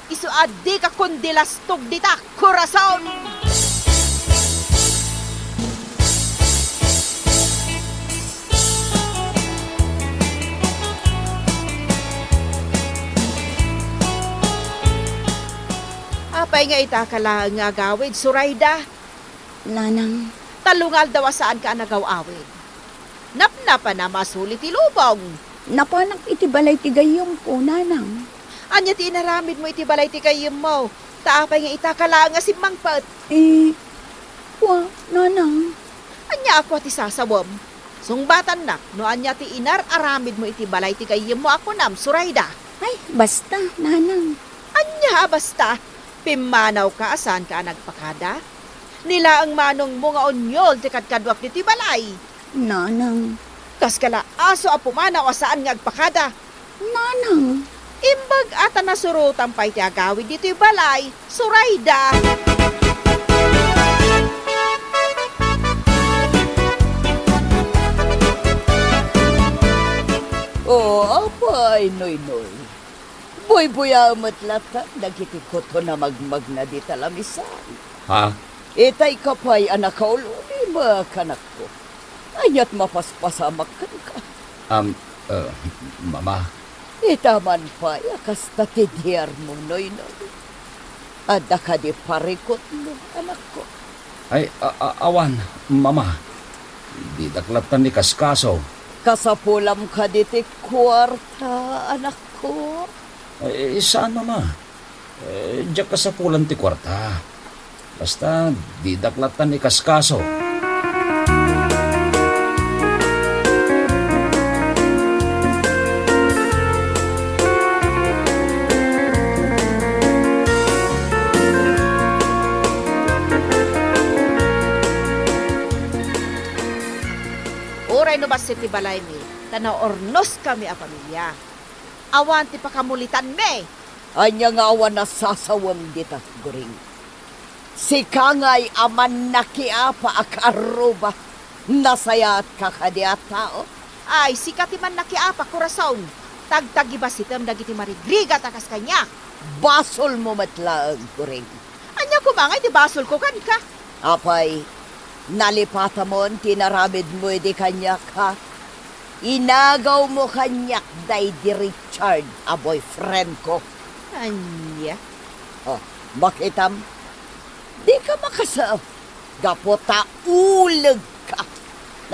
Speaker 6: Isu adi ka kundilastog dita korason. Apay nga itakala nga gawid, Surayda.
Speaker 2: Nanang,
Speaker 6: Talungal daw saan ka nagaw-awid. Napnapa na masulit ilubong.
Speaker 2: napanak iti balay ti gayong ko, nanang.
Speaker 6: Anya ti inaramid mo iti balay ti kayem mo. Taapay nga itakala nga si Mangpat.
Speaker 2: Nanang.
Speaker 6: Anya ako ti sasawom. Sungbatan nak, no anya ti inar aramid mo iti balay ti kayem mo ako nam, Surayda.
Speaker 2: Ay, basta, nanang.
Speaker 6: Anya basta, pimanaw ka asan ka nagpakada? Nila ang manong mo nga onyol ti kadkadwak ti balay.
Speaker 2: Nanang.
Speaker 6: Kas kala aso a pumanaw asaan nga agpakada.
Speaker 2: Nanang.
Speaker 6: Imbag ata nasurutan pa iti agawid dito balay, Surayda.
Speaker 5: Oh, apay, noy-noy. Boy-boya matlata, nagiti ko to na magmag na di talamisan.
Speaker 7: Ha?
Speaker 5: Itay kapay anak ka uluni, makanak ko. Anyat mapaspasamak ka.
Speaker 7: Mama.
Speaker 5: Itaman pa, yakas tatidiyar mo, noy-noy. Ada ka di parikot mo, anak ko.
Speaker 7: Ay, awan, mama. Di daklatan ni kaskaso.
Speaker 5: Kasapulam ka di ti kwarta, anak ko.
Speaker 7: Saan, mama? Diyak ka sa pulan ti kwarta. Basta, di daklatan ni kaskaso.
Speaker 6: uray no bas ti balay mi, tanaw ornos kami a pamilya. Awan ti pakamulitan me.
Speaker 5: Anya nga awan na sasawam dita, Guring. Si Kangay aman nakiapa akaruba. Nasayat kakadiat tao.
Speaker 6: Ay, si katiman nakiapa kurasaon. Tagtagiba sitam dagiti marigriga takas kanya.
Speaker 5: Basol mo matlaag, Guring.
Speaker 6: Anya kumangay ti basol ko kan ka.
Speaker 5: Apay, nalipata mo, tinaramid mo di kanya ka. Inagaw mo kanyak day di Richard, a boyfriend ko.
Speaker 6: Anya.
Speaker 5: Oh, makitam, di ka makasa. Gapota ulag ka.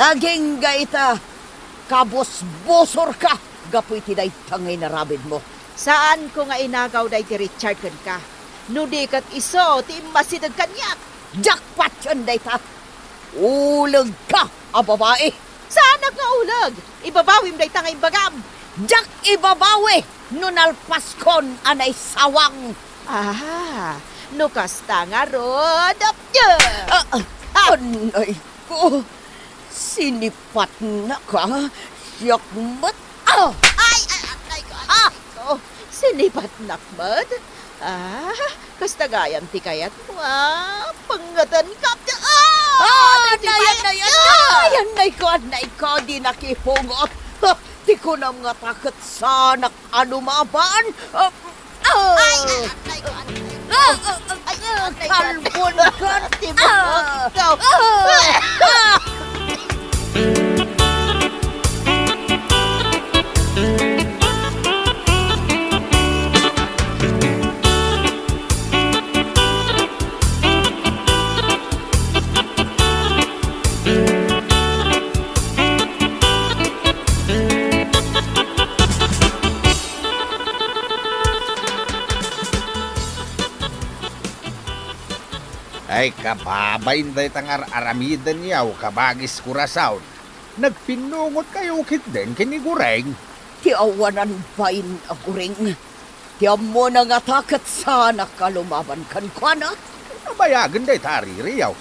Speaker 5: Naging gaita, kabos-bosor ka. Gapoy tiday tangay na rabid mo.
Speaker 6: Saan ko nga inagaw day ti Richard kan ka? Nudi kat iso, ti masidag kanyak.
Speaker 5: Jackpot yan day ta. Ulag ka, a babae.
Speaker 6: Saan nga ulag? Ibabawim day tangay bagam.
Speaker 5: Jak ibabawi, nunalpas kon anay sawang.
Speaker 6: Ah, nukasta nga rodop
Speaker 5: Anay ko, sinipat na ka, yakmat.
Speaker 6: Ay, sinipat nakmad. Kastagayan ti kayat mo, pangatan ka.
Speaker 5: Anay ko, di nakipungot. Di ko na nga takot sanak anumaban. Kalbon ka, di mo.
Speaker 8: Ay kababain day tang aramidan yaw kabagis kurasaw. Nagpinungot kayo kit din kinigureng.
Speaker 5: Ti awanan bain a Guring. Ti amo na nga takot sana kalumaban kan kwa na.
Speaker 8: Nabayagan day tariri yaw.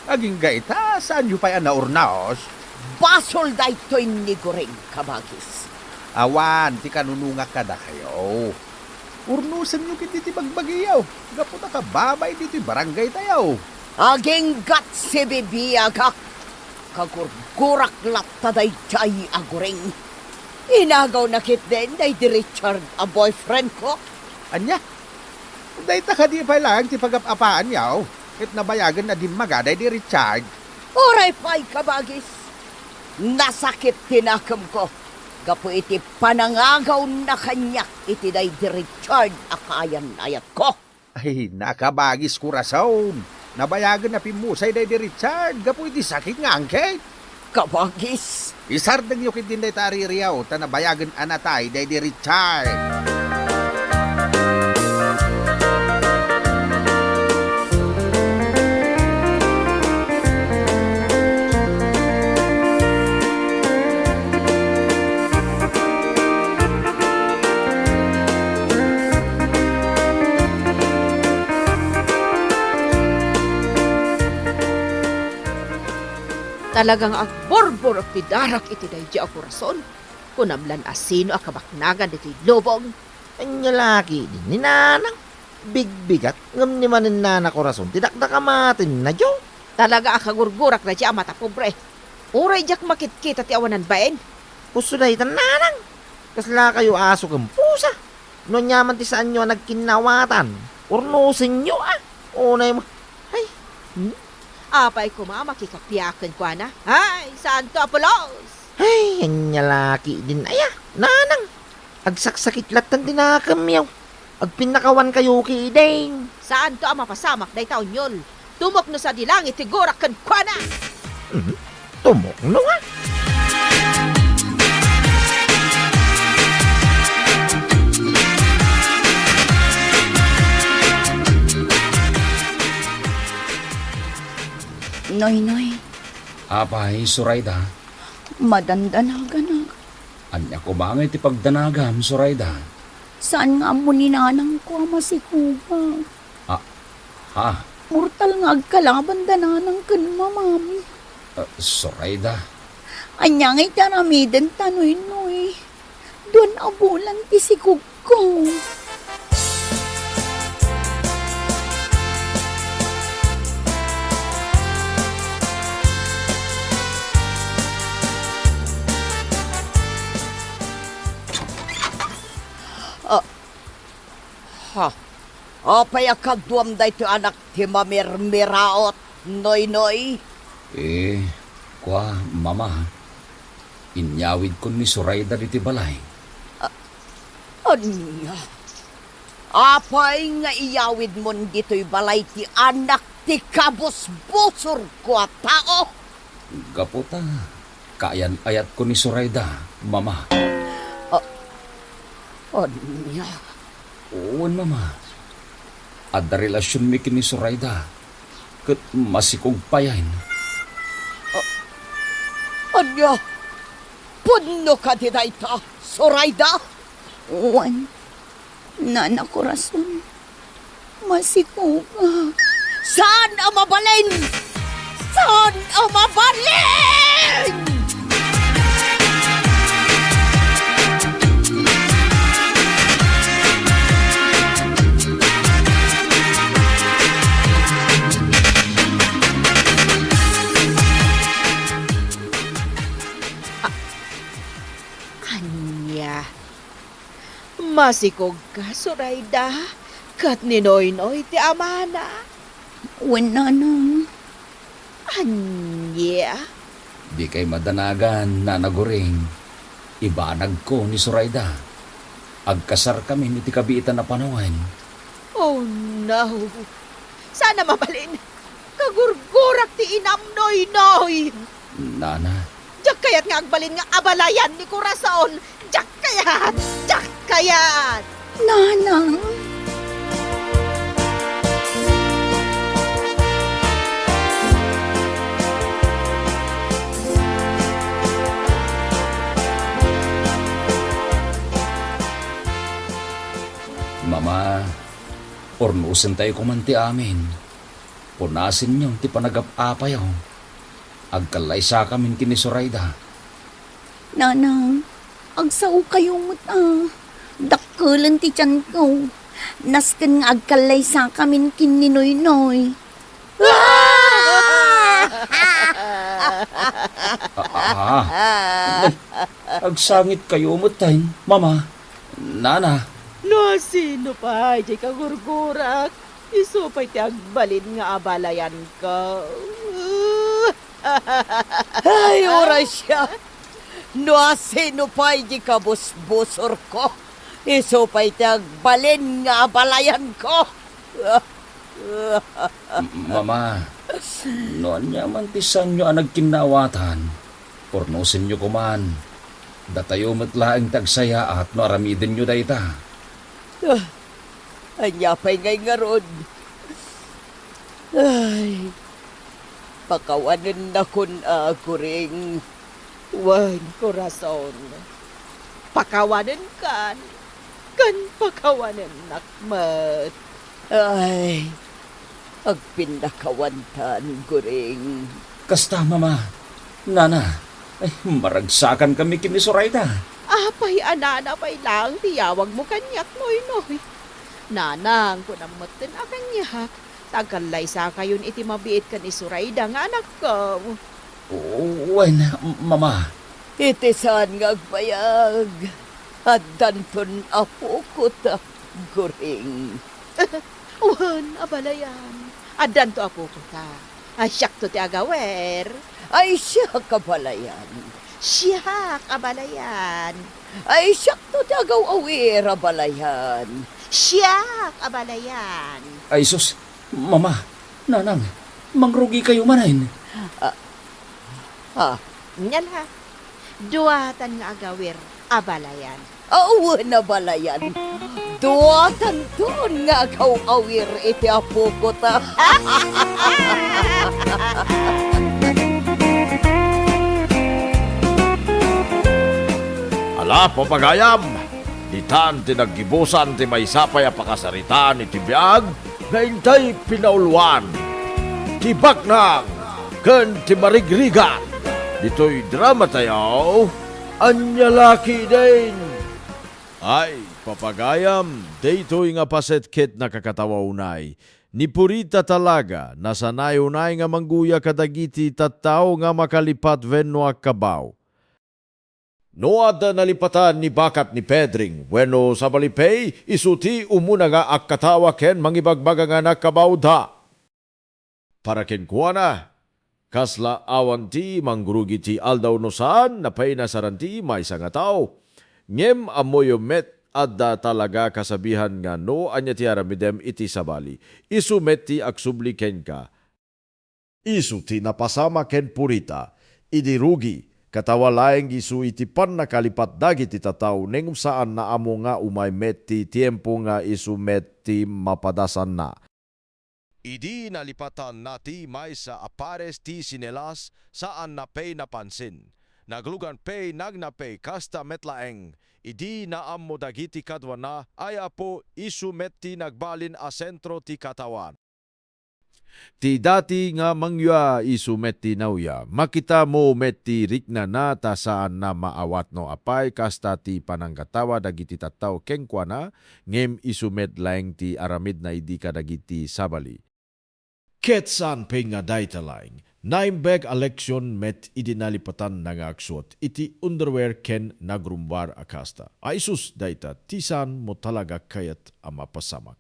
Speaker 8: Aging gaita saan yu pa'y naurnaos?
Speaker 5: Basol da ito'y ni Guring kabagis.
Speaker 8: Awan ti kanununga kada kayo. Urnusan nyo kit diti bagbagiyaw. Gaputa ka babay diti barangay tayaw.
Speaker 5: Aging gat si bibiyagak. Kagurgurak latta day jay a Guring. Inagaw na kit din day di Richard a boyfriend ko.
Speaker 8: Anya? Day ta ka di pa lang ti pagapapaan yaw. Kit nabayagan na di magaday di Richard.
Speaker 5: Oray pa'y kabagis. Nasakit tinakam ko. Gapo iti panangagaw na kanyak iti day di Richard akayan ayat ko.
Speaker 8: Ay, nakabagis kurasaw. Nabayagan na pimusay day di Richard. Gapo iti sakit nga angke.
Speaker 5: Kabagis.
Speaker 8: Isardang yung din day taririyaw. Ta nabayagan anatay day di Richard.
Speaker 6: Talagang agborbor at pidarak iti daydi a kurason. Kunamlan asino a kabaknagan iti lobong.
Speaker 3: Anya laki din ni nanang. Bigbigat ngam ni manin nana korason. Tidakda ka matin na jo.
Speaker 6: Talaga akagurgurak na di a mata pobre. Uray jak makitkita ti awanan baen.
Speaker 3: Puso na itan nanang. Kasla kayo aso kang pusa. No nyaman ti saan nyo nagkinawatan. Urnusin nyo Unay mo. Ay.
Speaker 6: Apay kuma makikapiyakan kwa na. Ay, Santo Apolos!
Speaker 3: Ay, anya laki din nanang. Agsaksakit latan dinakam yaw. Agpinakawan kayo kideng.
Speaker 6: Saan to ang mapasamak day taon yun? Tumok no sa dilang itigurak kan kwa na!
Speaker 3: Tumok no nga.
Speaker 2: Noy,
Speaker 7: Apay, Surayda.
Speaker 2: madandanaga na.
Speaker 7: Anya ko ba nga iti pagdanagam, Surayda?
Speaker 2: Saan nga mo ninanang ko ama si Kuba?
Speaker 7: Ha?
Speaker 2: Mortal nga agkalaban dananang kan mamami.
Speaker 7: Surayda.
Speaker 2: Anyang ay taramidan tanoy-noy. Doon abulan ti sigug ko.
Speaker 5: Ha, apay akagduam da ito anak ti mamirmiraot, noy-noy.
Speaker 7: Mama, inyawid ko ni Surayda diti balay.
Speaker 5: Anya? Apay nga iyawid mo dito'y balay ti anak ti kabus-busor ko at tao.
Speaker 7: Gaputa, kayan ayat ko ni Surayda, Mama.
Speaker 5: Anya?
Speaker 7: Oo, Mama. Adda relasyon mi kini Surayda. Kat masikog payain.
Speaker 5: Anya? Puno ka di da ita, Surayda?
Speaker 2: Uwan, nana ko rason. Masiko ka.
Speaker 5: Saan ang mabalin? Saan ang mabalin?
Speaker 6: Anya, masikog ka, Surayda. Kat ni Noy-Noy ti amana.
Speaker 2: Uwan, nanang.
Speaker 6: Anya,
Speaker 7: Di kay madanagan na naguring. Ibanag ko ni Surayda. Agkasar kami ni ti kabiitan na panawan.
Speaker 6: oh no. Sana mabalin. Kagurgurak ti inam Noy-Noy.
Speaker 7: Nana,
Speaker 6: Diyak kayat nga agbalin nga abalayan ni Corazon. Diyak kayat. Diyak kayat.
Speaker 2: Nanang.
Speaker 7: Mama, ornusin tayo kumanti amin. Punasin niyo ti panagap-apayaw. Agkalay sa kamin kini Surayda.
Speaker 2: Nanang, agsaw kayo mo't Dakkulan ti tiyan ko. Nasken nga agkalay sa kamin kininoy-noy.
Speaker 7: Agsangit kayo umutay, Mama. Nana,
Speaker 6: No, sino pa? Di kagurgurak. Isupay ti agbalin nga abalayan ka.
Speaker 5: Ay, oras siya. No, sino pa di kabus-busor ko? Iso pa'y balin nga balayan ko.
Speaker 7: Mama, noon niya man tisan nyo ang nagkinawatan. Pornosin nyo kuman. Datayo matlaang tagsaya at maramidin nyo dayta.
Speaker 5: Anya pa'y ngay nga ron. Ay, pakawanan na kun ako ring.
Speaker 6: Wan, Corazon. Pakawanan kan. Kan pakawanan nakmat.
Speaker 5: Ay, agpindakawantan ko ring.
Speaker 7: Kasta, Mama. Nana, ay, maragsakan kami kini Surayda.
Speaker 6: Apay anana pa'y lang tiyawag mo kanyak noy-noy. Nanang, kunamatin a kanyak. Tagalay sa kayon iti mabiit ka ni Surayda nga anak ko.
Speaker 7: Wen, Mama.
Speaker 5: Iti saan nga agbayag. At danton apo ko ta guring.
Speaker 6: Uwan, abalayan. Adan to ako ko ta. Asyak to ti agawer.
Speaker 5: Ay siya kabalayan.
Speaker 6: Siyak, abalayan.
Speaker 5: Ay siya to tagaw awira balayan.
Speaker 6: Siyak, abalayan.
Speaker 7: Ay, sus, Mama, Nanang, mangrugi kayo manayin.
Speaker 5: Ha?
Speaker 6: Nyala. Duwatan nga agawer, abalayan.
Speaker 5: Awa na balayan. Duwatan doon nga agaw awir iti apo ko ta.
Speaker 4: Ala, papagayam! Ditan tinaggibusan ti maysapay a pakasaritaan iti biag nga intay pinaulwan. Ti Baknang ken ti Marigrigan. Dito'y drama tayo. Anya laki din. Ay, papagayam, dito'y nga paset ket nakakatawa unay. Ni Purita talaga, nasanayo-nay nga mangguya kadagiti tattao nga makalipat wenno akabaw. No ada nalipatan ni bakat ni Pedring, wenno sa balipay, isuti umuna nga akkatawa ken mangibagbaga nga nakabaw da. Para ken kuana, kasla awan ti manggurugi ti aldaw no saan, napay nasaranti may nga tao. Ngem amoyo met adda talaga kasabihan nga no anya ti aramidem iti sabali. Isumet ti aksubli ken ka. Isu ti napasama ken Purita, idirugi, katawa laeng isu iti pan nakalipat dagiti tataw neng saan na amo nga umay met ti tiempo nga isu met ti mapadasan na. Idi nalipatan nati may sa apares ti sinelas saan na pay napansin. Naglugan pay nagnapay kasta metlaeng. Idi naam mo dagiti kadwa na ay apo isu met ti nagbalin a sentro ti katawan. Ti dati nga mangya isu met ti nauya, makita mo met ti rikna na ta saan na maawat no apay kasta ti pananggatawa dagiti tattaw kengkwa na, ngem isu met laeng ti aramid na idi kadagiti sabali. Ketsan pay nga daytalaeng, naimbeg eleksyon met idinalipatan na nga aksot, iti underwear ken nagrumbar akasta. Aisus dayta, tisan mo talaga kayat ama pasamak.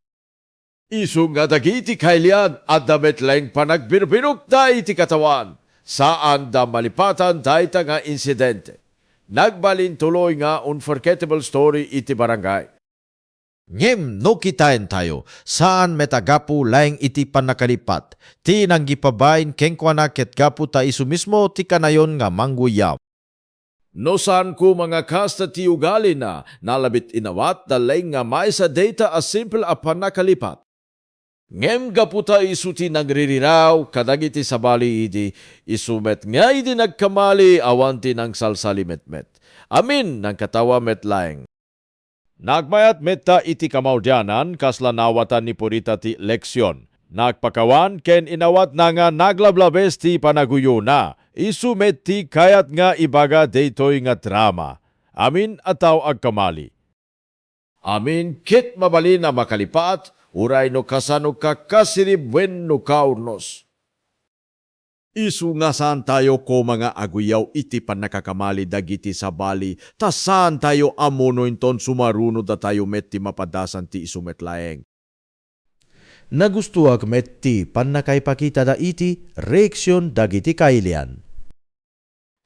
Speaker 4: Isu nga dagiti kailian at damit lang panagbirbirok da iti katawan, saan da malipatan dayta nga insidente. Nagbalin tuloy nga unforgettable story iti barangay. Ngem no kitain tayo, saan metagapu laeng iti panakalipat, ti nanggipabain kengkwana ket gapu ta isu mismo ti kanayon nga mangguyaw. No saan ko mga kasta ti ugali na, nalabit inawat dalay nga may sa data a simple a panakalipat. Ngem gapu ta isu ti nagririraw, kadagiti sabali iti, isumet nga iti nagkamali awanti ng salsalimetmet. Amin ng katawa met laeng. Nagmayat metta iti kamaudianan kasla nawatan ni Purita ti leksyon. Nagpakawan ken inawat na nga naglablabes ti panaguyo na. Isumet ti kayat nga ibaga daytoy nga drama. Amin ataw agkamali. Amin kit mabalin na makalipat, uray no kasano kakasirib wen no kaurnos. Isu nga saan tayo ko mga aguyaw iti pan nakakamali dagiti sabali, ta saan tayo amuno inton sumaruno da tayo met ti mapadasan ti isumet laeng. Nagustuak met ti pan nakaipakita da iti reaksyon dagiti kailian.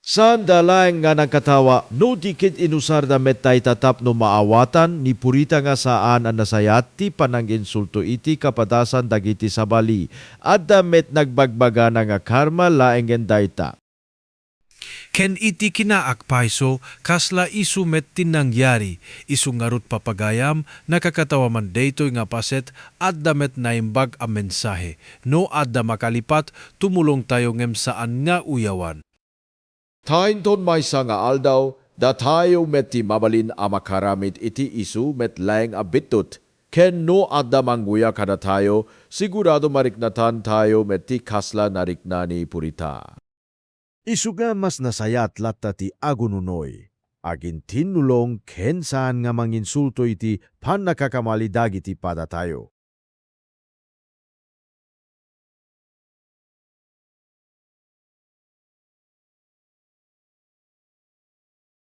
Speaker 4: Saan dalaeng nga nagkatawa, no dikit inusar da met tay tatap no maawatan ni Purita nga saan ang nasayat ti pananginsulto iti kapadasan dagiti sabali, at da met nagbagbaga na nga karma laengen dayta.
Speaker 9: Ken iti kinaakpaiso kasla isu met tinangyari, isu ngarut papagayam, nakakatawa man daytoy nga paset at da met naimbag a mensahe, no at da makalipat tumulong tayo ngem saan nga uyawan.
Speaker 4: Tainton may nga aldaw, da tayo met ti mabalin a makaramid iti isu met laeng abitut. Ken no adda mangguya kada tayo, sigurado mariknatan tayo met ti kasla narikna ni Purita. Isu nga mas nasayat latta ti agununoy. Agin tinulong ken saan nga manginsulto iti pan nakakamali dagiti pada tayo.